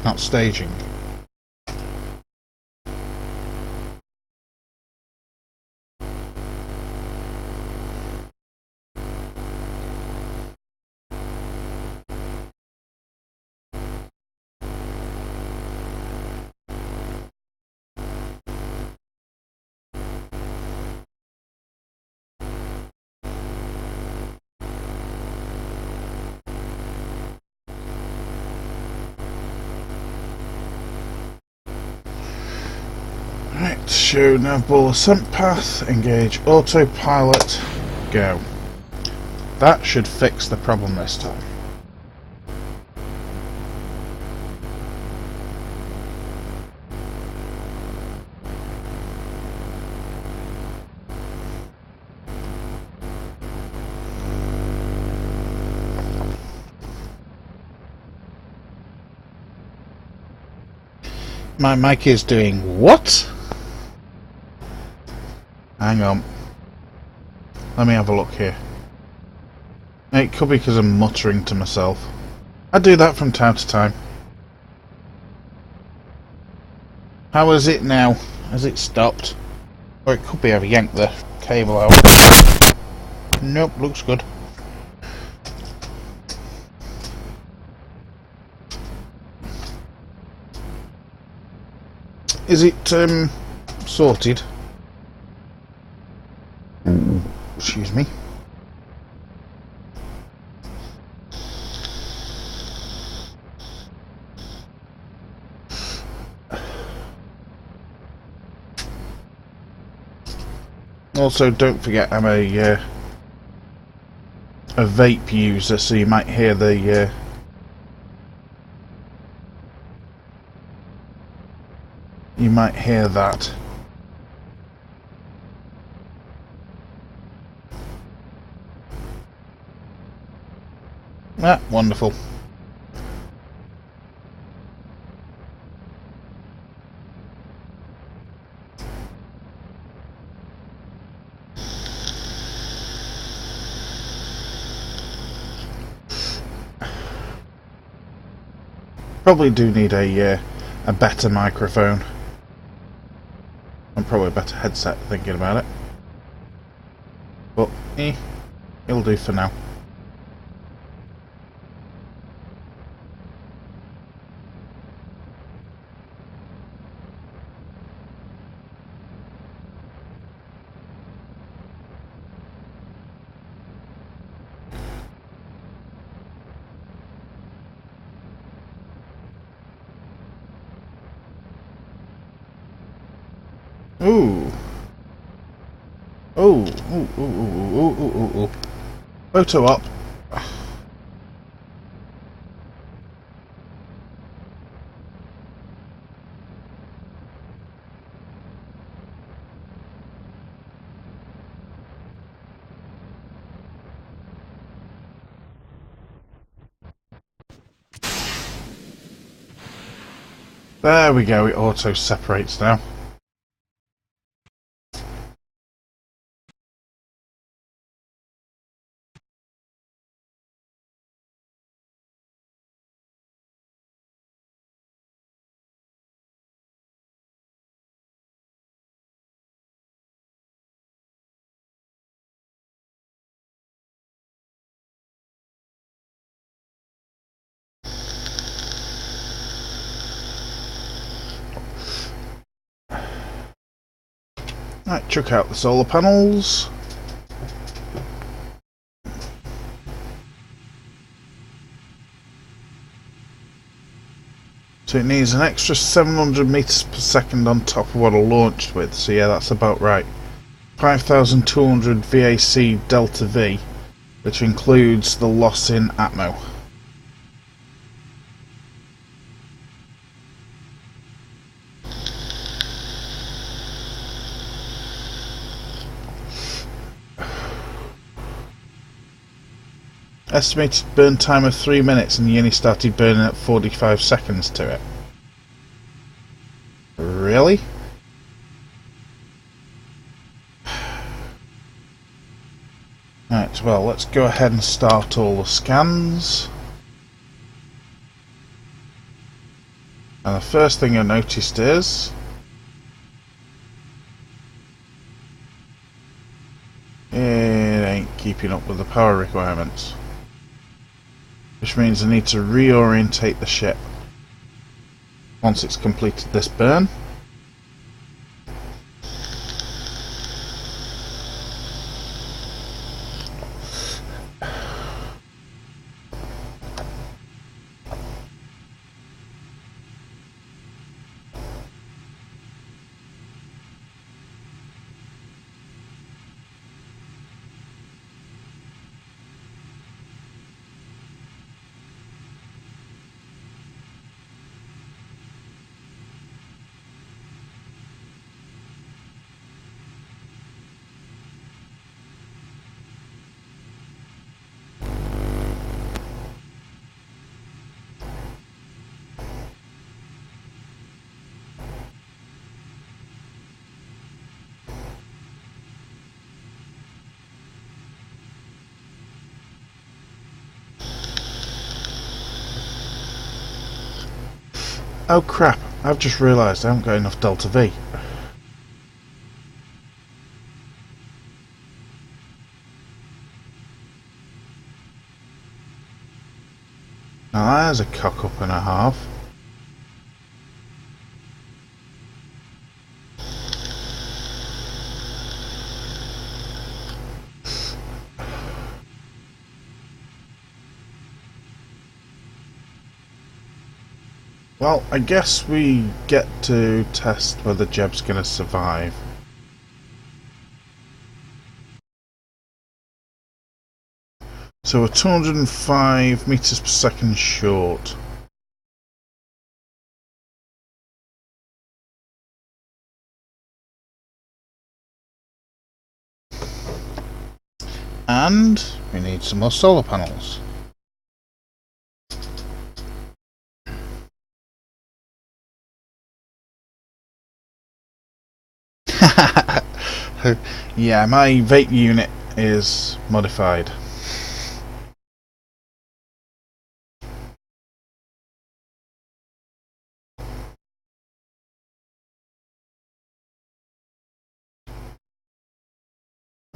Not staging. Right, show navball ascent path, engage autopilot, go. That should fix the problem this time. My mic is doing what? Hang on. Let me have a look here. It could be because I'm muttering to myself. I do that from time to time. How is it now? Has it stopped? Or it could be I've yanked the cable out. Nope, looks good. Is it sorted? Excuse me. Also, don't forget I'm a vape user, so you might hear the you might hear that. Ah, wonderful. Probably do need a better microphone and probably a better headset, thinking about it. But it'll do for now. Ooh. Ooh. Ooh. Ooh. Ooh. Ooh. Ooh. Ooh. Photo up. There we go, it auto separates now. Right, chuck out the solar panels. So it needs an extra 700 meters per second on top of what I launched with, so yeah, that's about right. 5,200 VAC delta V, which includes the loss in Atmo. Estimated burn time of 3 minutes, and you only started burning at 45 seconds to it. Really? Right, well, let's go ahead and start all the scans. And the first thing I noticed is it ain't keeping up with the power requirements. Which means I need to reorientate the ship once it's completed this burn. Oh crap, I've just realised I haven't got enough delta V. Now there's a cock up and a half. Well, I guess we get to test whether Jeb's going to survive. So we're 205 meters per second short. And we need some more solar panels. Yeah, my vape unit is modified.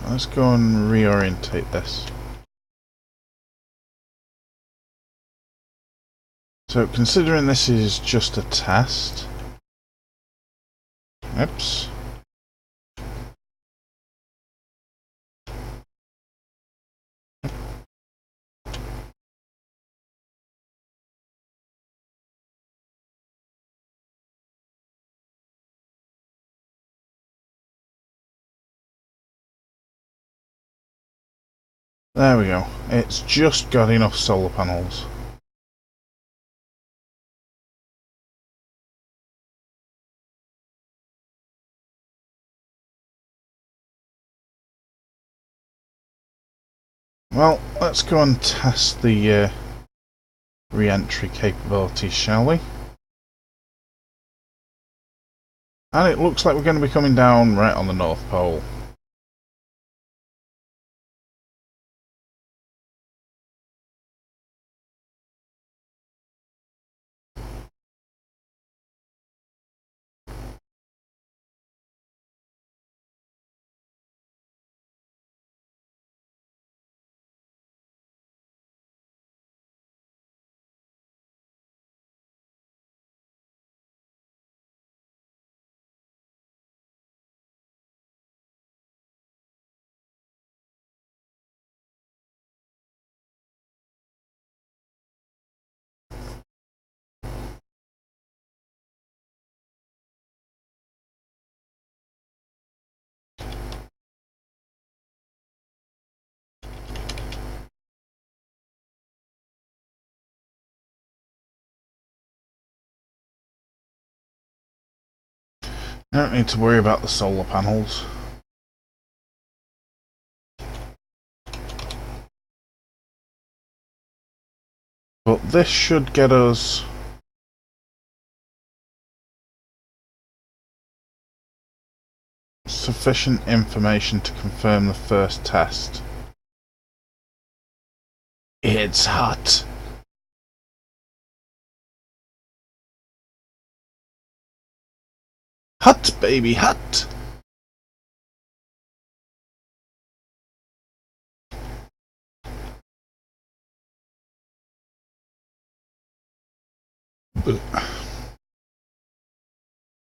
Let's go and reorientate this. So considering this is just a test. Oops. There we go. It's just got enough solar panels. Well, let's go and test the re-entry capabilities, shall we? And it looks like we're going to be coming down right on the North Pole. I don't need to worry about the solar panels. But this should get us sufficient information to confirm the first test. It's hot. Hot, baby, hot.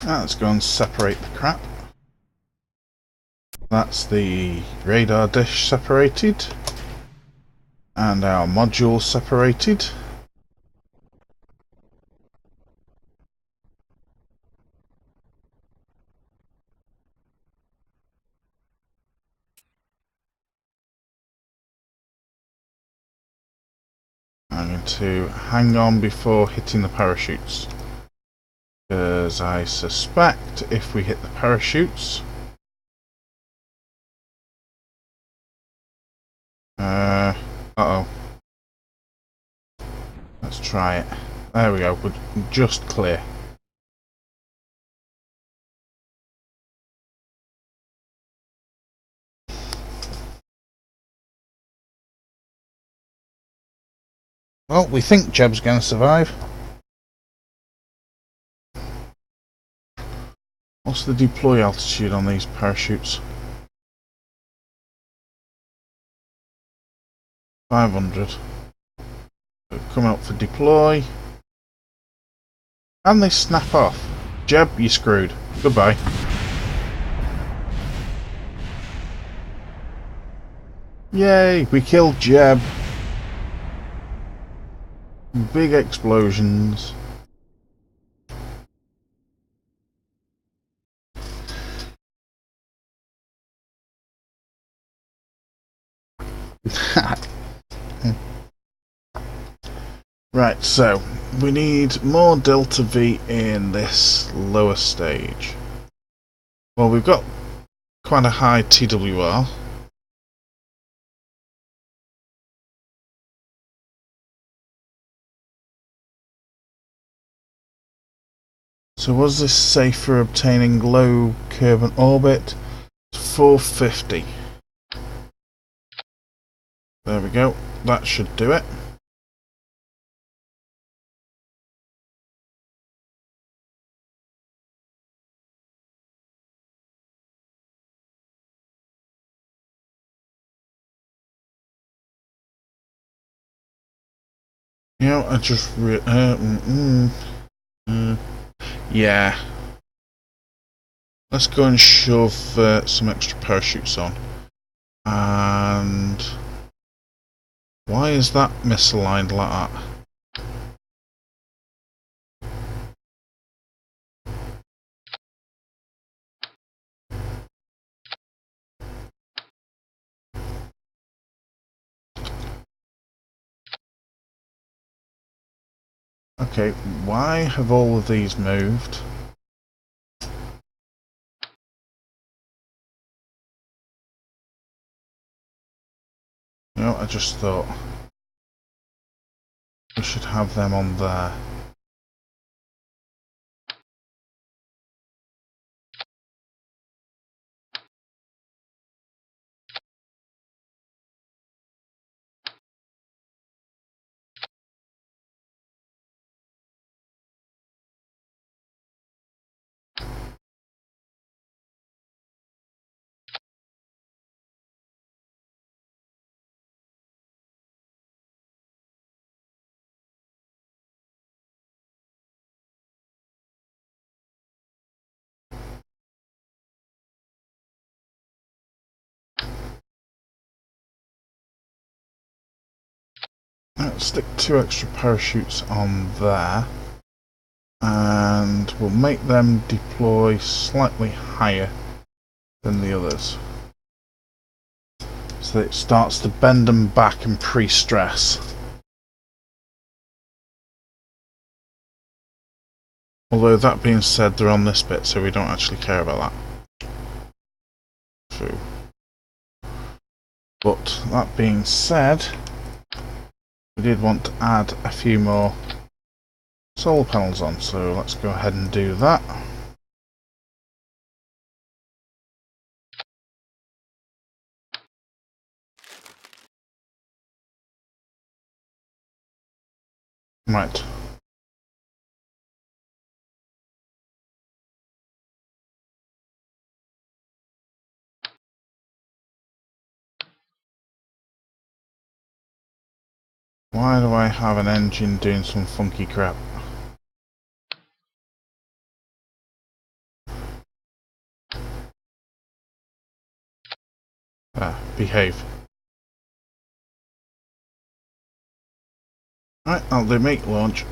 Let's go and separate the crap. That's the radar dish separated. And our module separated. I'm going to hang on before hitting the parachutes, because I suspect if we hit the parachutes, uh-oh, let's try it. There we go, we're just clear. Well, we think Jeb's going to survive. What's the deploy altitude on these parachutes? 500. So coming up for deploy. And they snap off. Jeb, you're screwed. Goodbye. Yay, we killed Jeb. Big explosions. Right, so we need more delta V in this lower stage. Well, we've got quite a high TWR. So what does this say for obtaining low Kerbin orbit? 450. There we go. That should do it. You know, I just yeah. Let's go and shove some extra parachutes on. And why is that misaligned like that? Okay, why have all of these moved? You know, I just thought we should have them on there. Let's stick 2 extra parachutes on there, and we'll make them deploy slightly higher than the others, so that it starts to bend them back and pre-stress. Although that being said, they're on this bit, so we don't actually care about that. True. But that being said, we did want to add a few more solar panels on, so let's go ahead and do that. Right. Why do I have an engine doing some funky crap? Behave. Right, I'll do make launch.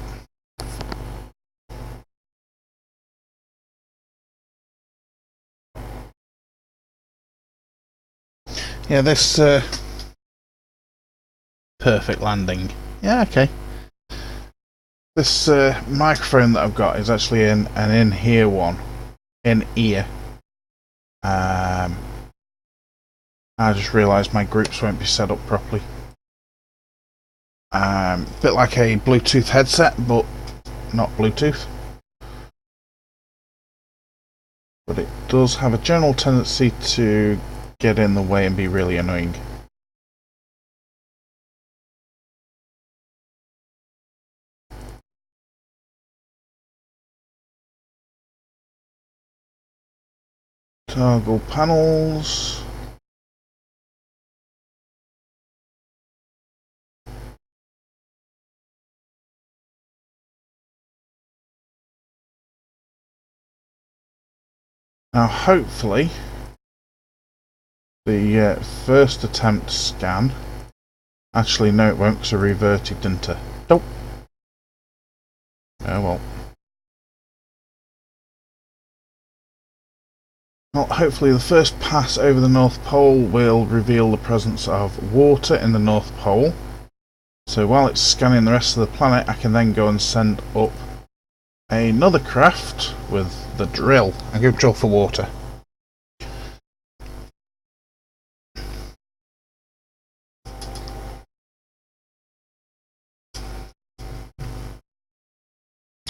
Yeah, this perfect landing. Yeah, okay. This microphone that I've got is actually an in-ear one. In-ear. I just realised my groups won't be set up properly. Bit like a Bluetooth headset, but not Bluetooth. But it does have a general tendency to get in the way and be really annoying. Toggle panels. Now hopefully the first attempt scan, actually no it won't because I reverted, didn't I? Nope. Oh well. Well, hopefully the first pass over the North Pole will reveal the presence of water in the North Pole. So while it's scanning the rest of the planet, I can then go and send up another craft with the drill. I'm going to drill for water.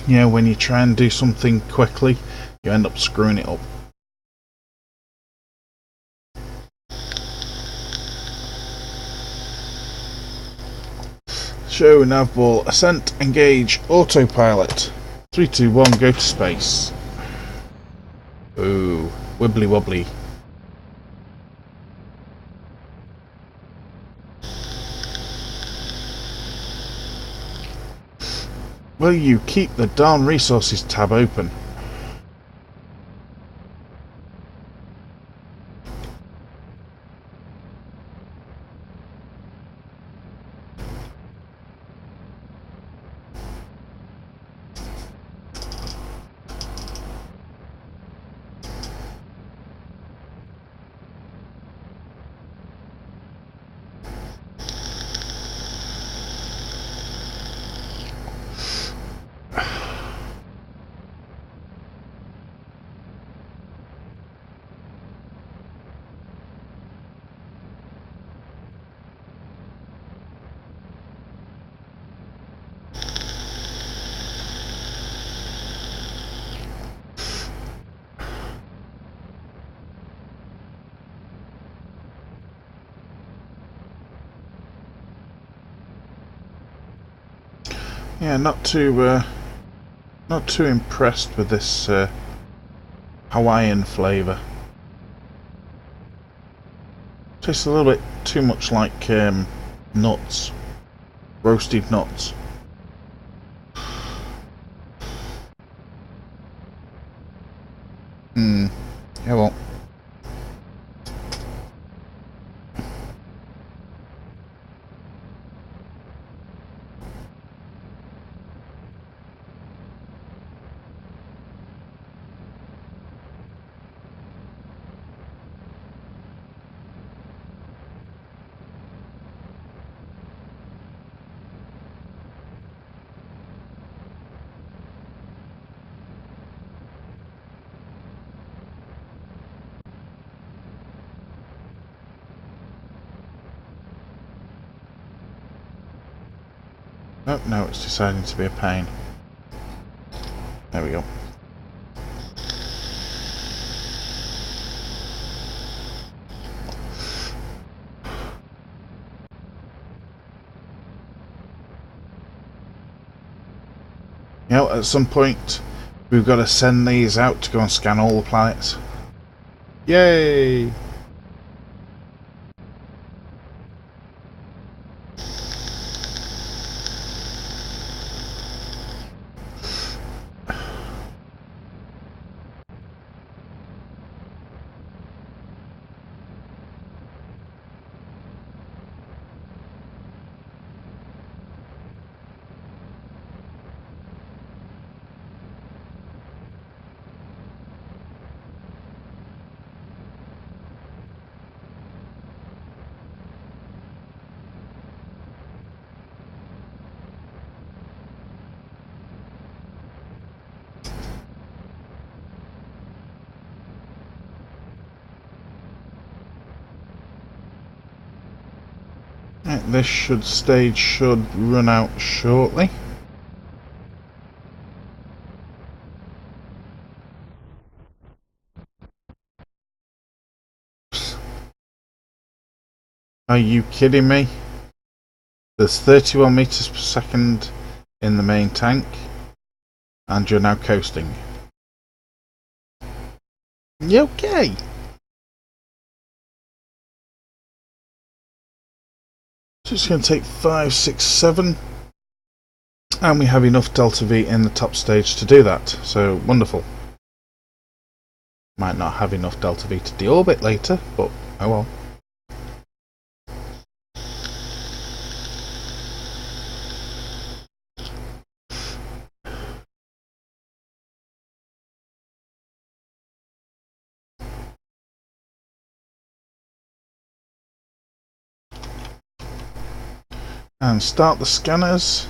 You know, when you try and do something quickly, you end up screwing it up. Show navball, ascent, engage, autopilot. 3, 2, 1, go to space. Ooh, wibbly wobbly. Will you keep the darn resources tab open? Yeah, not too impressed with this Hawaiian flavour. Tastes a little bit too much like nuts, roasted nuts. Yeah, well. Oh, no, it's deciding to be a pain. There we go. You know, at some point, we've got to send these out to go and scan all the planets. Yay! Right, this stage should run out shortly. Are you kidding me? There's 31 meters per second in the main tank, and you're now coasting. You okay? So it's going to take 5, 6, 7, and we have enough delta V in the top stage to do that. So wonderful. Might not have enough delta V to deorbit later, but oh well. And start the scanners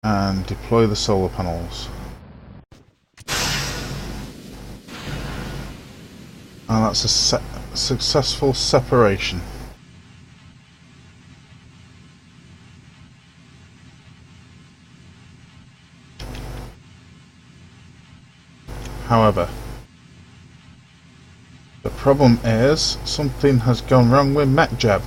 and deploy the solar panels. And that's a successful separation. However, the problem is something has gone wrong with MechJab.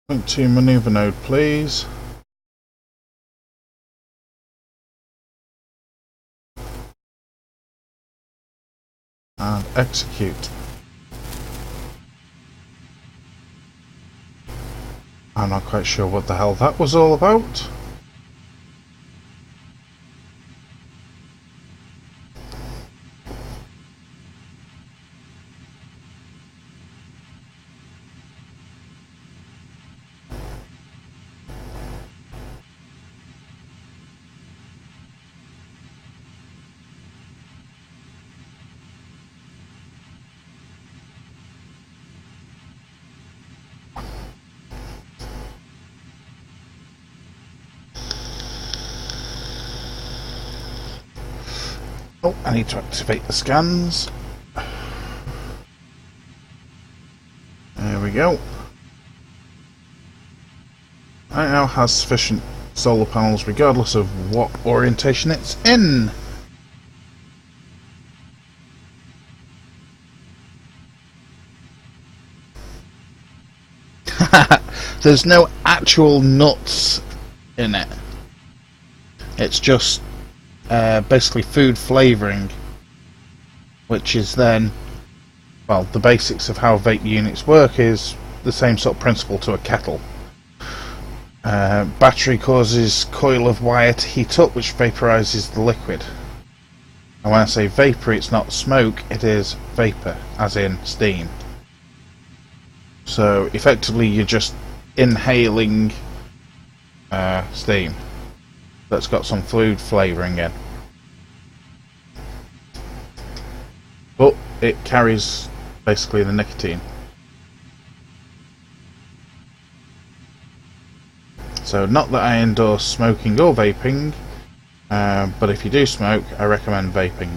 Point to maneuver node, please. And execute. I'm not quite sure what the hell that was all about. Oh, I need to activate the scans. There we go. It now has sufficient solar panels regardless of what orientation it's in. There's no actual nuts in it. It's just basically food flavouring, which is then, well, the basics of how vape units work is the same sort of principle to a kettle. Battery causes coil of wire to heat up, which vaporizes the liquid. And when I say vapor, it's not smoke, it is vapor, as in steam. So effectively you're just inhaling steam that's got some food flavouring in. But it carries basically the nicotine. So not that I endorse smoking or vaping, but if you do smoke, I recommend vaping.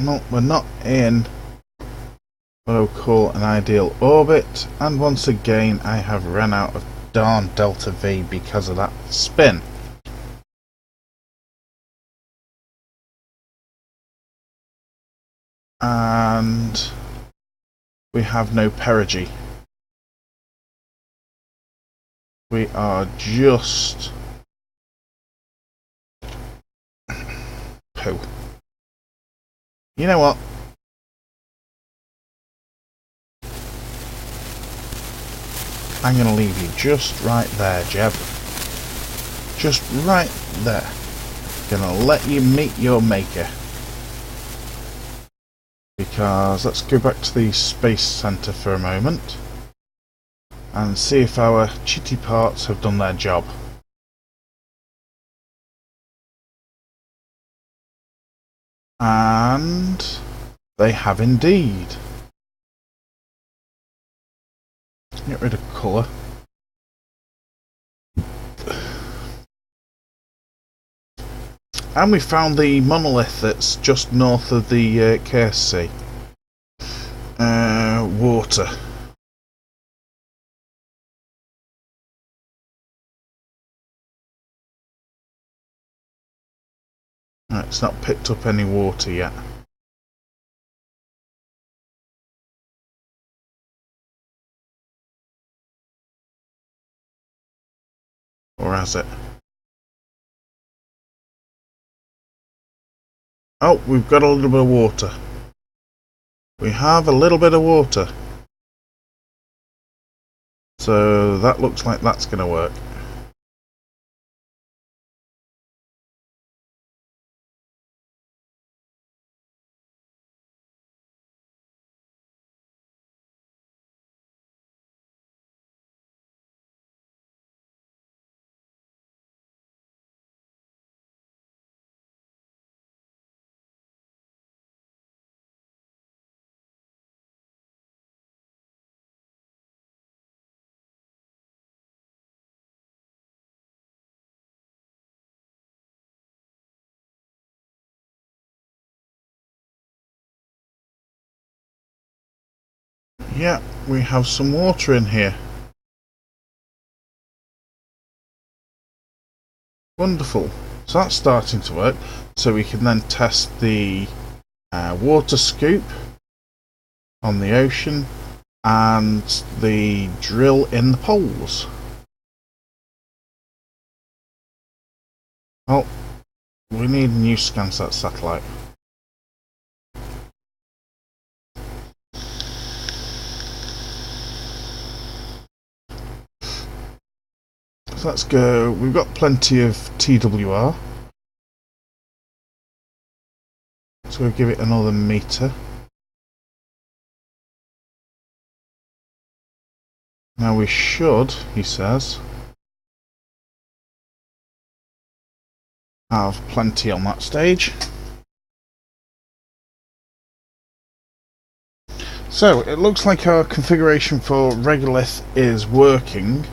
No, we're not in what I would call an ideal orbit, and once again I have run out of darn Delta V because of that spin. And we have no perigee. We are just poo. You know what? I'm going to leave you just right there, Jeb. Just right there. Gonna let you meet your maker. Because let's go back to the Space Center for a moment and see if our chitty parts have done their job. And they have indeed. Get rid of colour. And we found the monolith that's just north of the KSP. Water. Right, it's not picked up any water yet. Or has it? Oh, we've got a little bit of water. We have a little bit of water. So that looks like that's going to work. Yeah, we have some water in here. Wonderful. So that's starting to work. So we can then test the water scoop on the ocean and the drill in the poles. Oh, we need a new ScanSat satellite. So let's go. We've got plenty of TWR. So we'll give it another meter. Now we should, he says, have plenty on that stage. So it looks like our configuration for Regolith is working.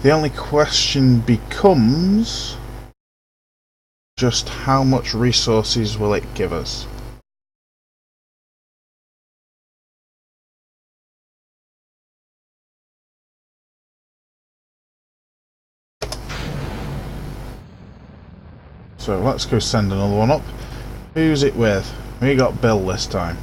The only question becomes just how much resources will it give us? So let's go send another one up. Who's it with? We got Bill this time.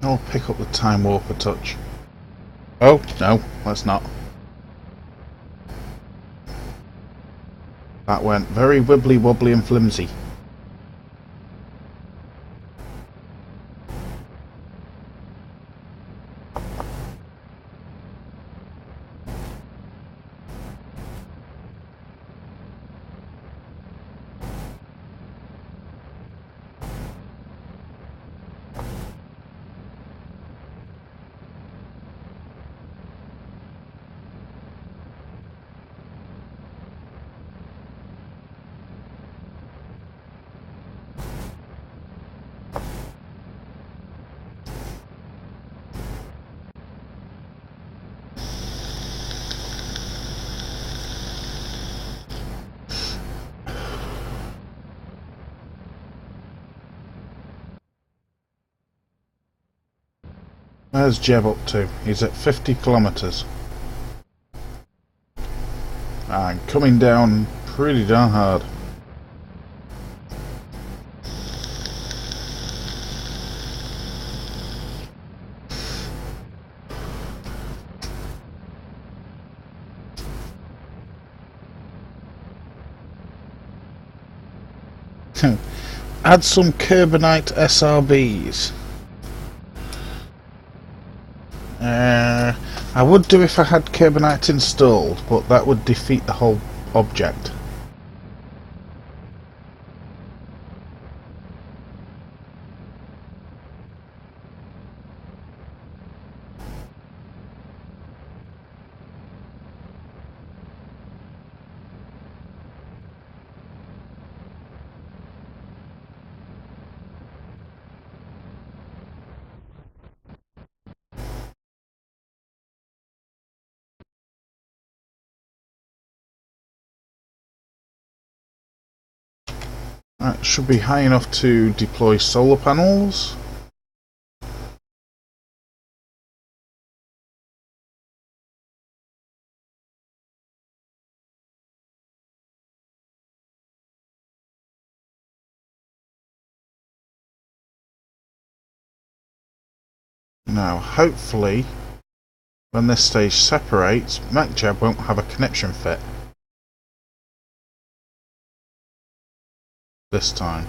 I'll pick up the time warp a touch. Oh, no, let's not. That went very wibbly wobbly and flimsy. Where's Jeb up to? He's at 50 kilometres. And coming down pretty darn hard. Add some carbonite SRBs. I would do if I had carbonite installed, but that would defeat the whole object. That should be high enough to deploy solar panels. Now, hopefully, when this stage separates, MacJab won't have a connection fit this time.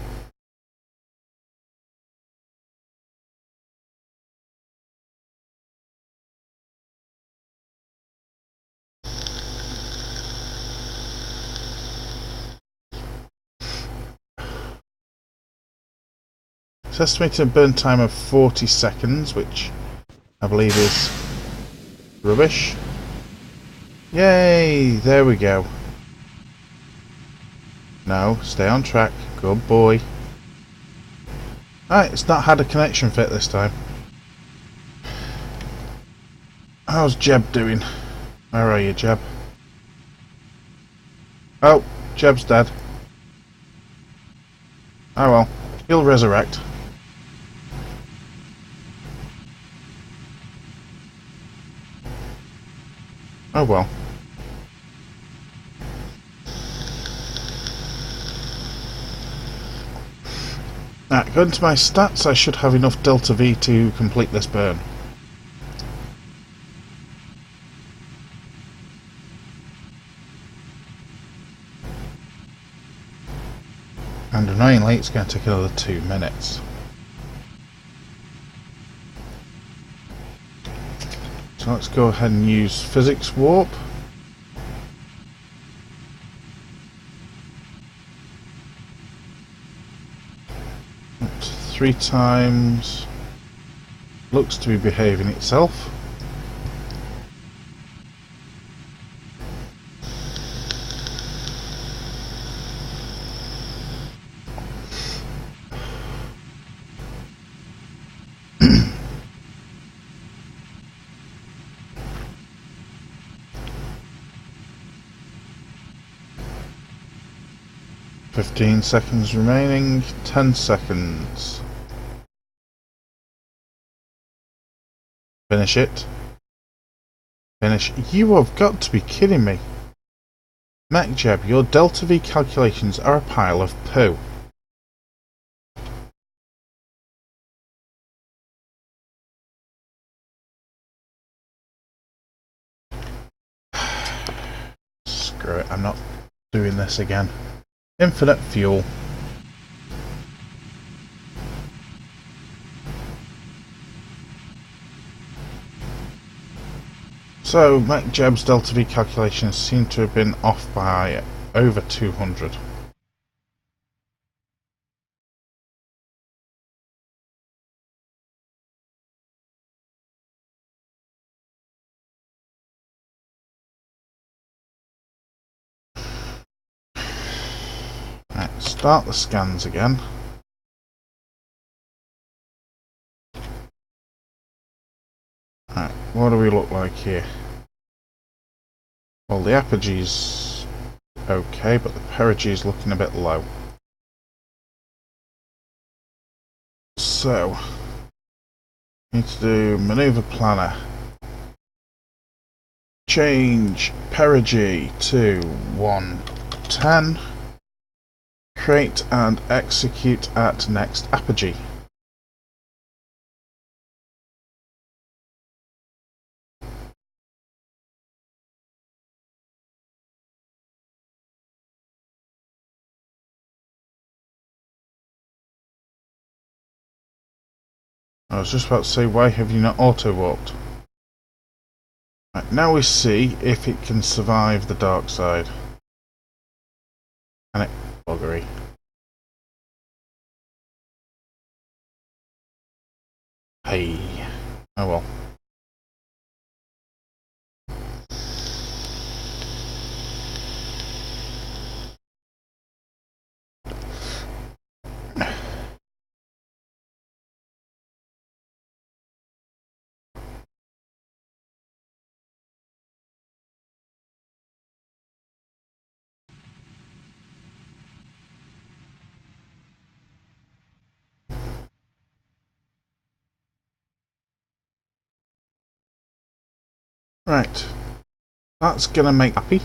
It's estimated burn time of 40 seconds, which I believe is rubbish. Yay! There we go. No, stay on track. Good boy. Alright, it's not had a connection fit this time. How's Jeb doing? Where are you, Jeb? Oh, Jeb's dead. Oh well, he'll resurrect. Oh well. Going to my stats, I should have enough Delta V to complete this burn. And annoyingly, it's going to take another 2 minutes. So let's go ahead and use physics warp. That's 3 times. Looks to be behaving itself. "15 seconds remaining, 10 seconds. Finish it. Finish. You have got to be kidding me. MacJab, your Delta V calculations are a pile of poo. Screw it, I'm not doing this again. Infinite fuel. So, MacJab's Delta V calculations seem to have been off by over 200. Right, start the scans again. Right, what do we look like here? Well, the apogee's okay, but the perigee's looking a bit low. So, Need to do maneuver planner. Change perigee to 110. Create and execute at next apogee. I was just about to say, why have you not auto-warped? Right, now we see if it can survive the dark side. Can it? Buggery. Hey. Oh well. Right. That's gonna make happy.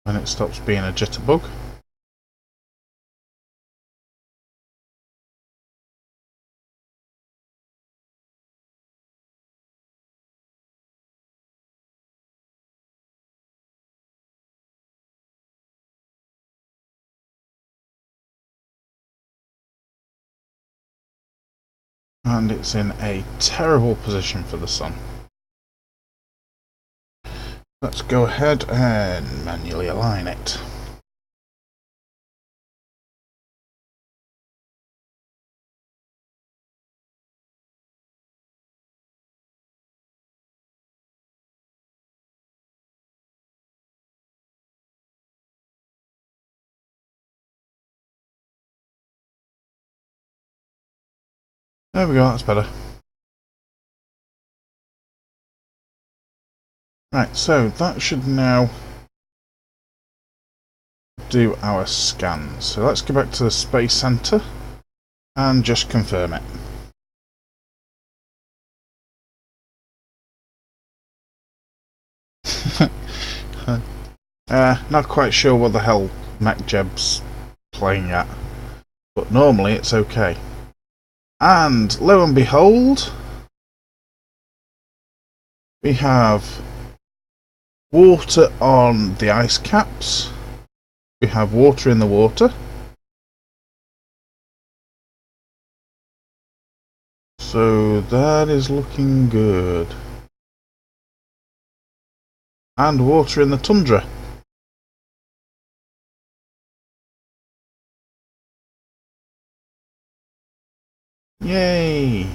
When it stops being a jitterbug. And it's in a terrible position for the sun. Let's go ahead and manually align it. There we go, that's better. Right, so that should now do our scans. So let's go back to the Space Center and just confirm it. Not quite sure what the hell MacJeb's playing at, but normally it's okay. And lo and behold, we have water on the ice caps, we have water in the water, so that is looking good, and water in the tundra. Yay!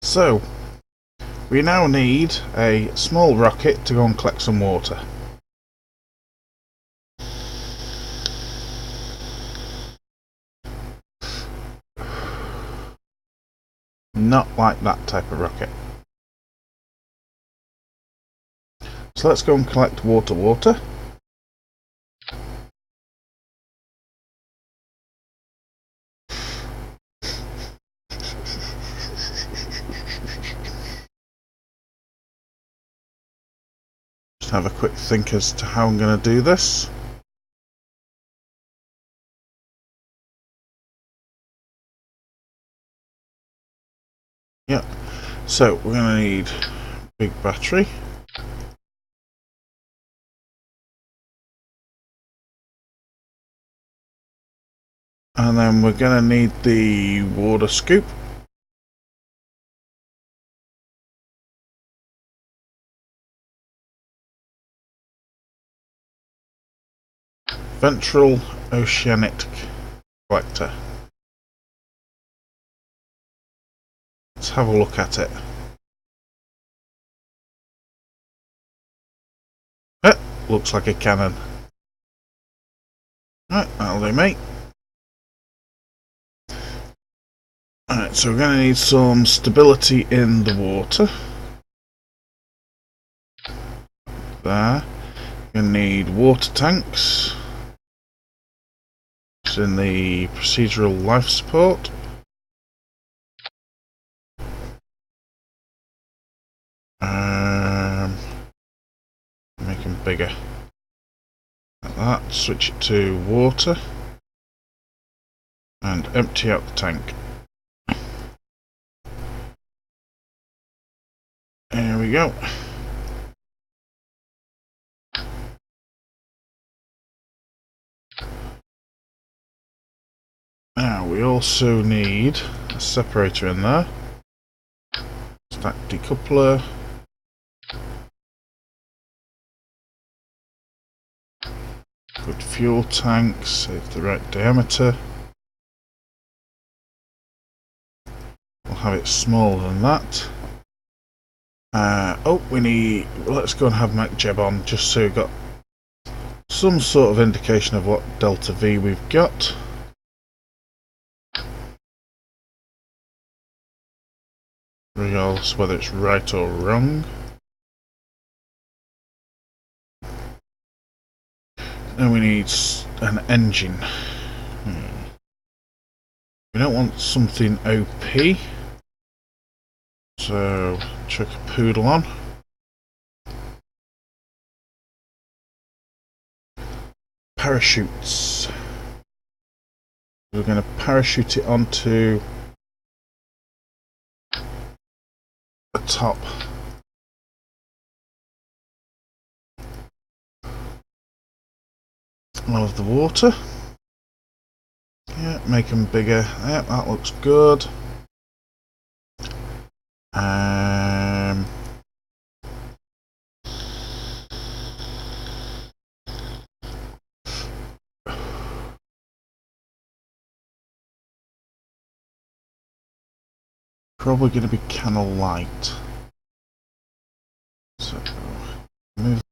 So we now need a small rocket to go and collect some water. Not like that type of rocket. So let's go and collect water. Just have a quick think as to how I'm going to do this. Yep. So we're going to need a big battery. And then we're going to need the water scoop. Ventral oceanic collector. Let's have a look at it. Looks like a cannon. Right, that'll do, mate. Alright, so we're going to need some stability in the water. There. We're going to need water tanks. It's in the procedural life support. Make them bigger. Like that. Switch it to water. And empty out the tank. There we go. Now we also need a separator in there. Stack decoupler. Good fuel tank, save the right diameter. We'll have it smaller than that. Let's go and have MacJeb on just so we've got some sort of indication of what delta V we've got. Regardless whether it's right or wrong. Then we need an engine. We don't want something OP. So, chuck a poodle on. Parachutes. We're going to parachute it onto the top of the water. Yeah, make them bigger. Yeah, that looks good. Probably going to be kind of light. So move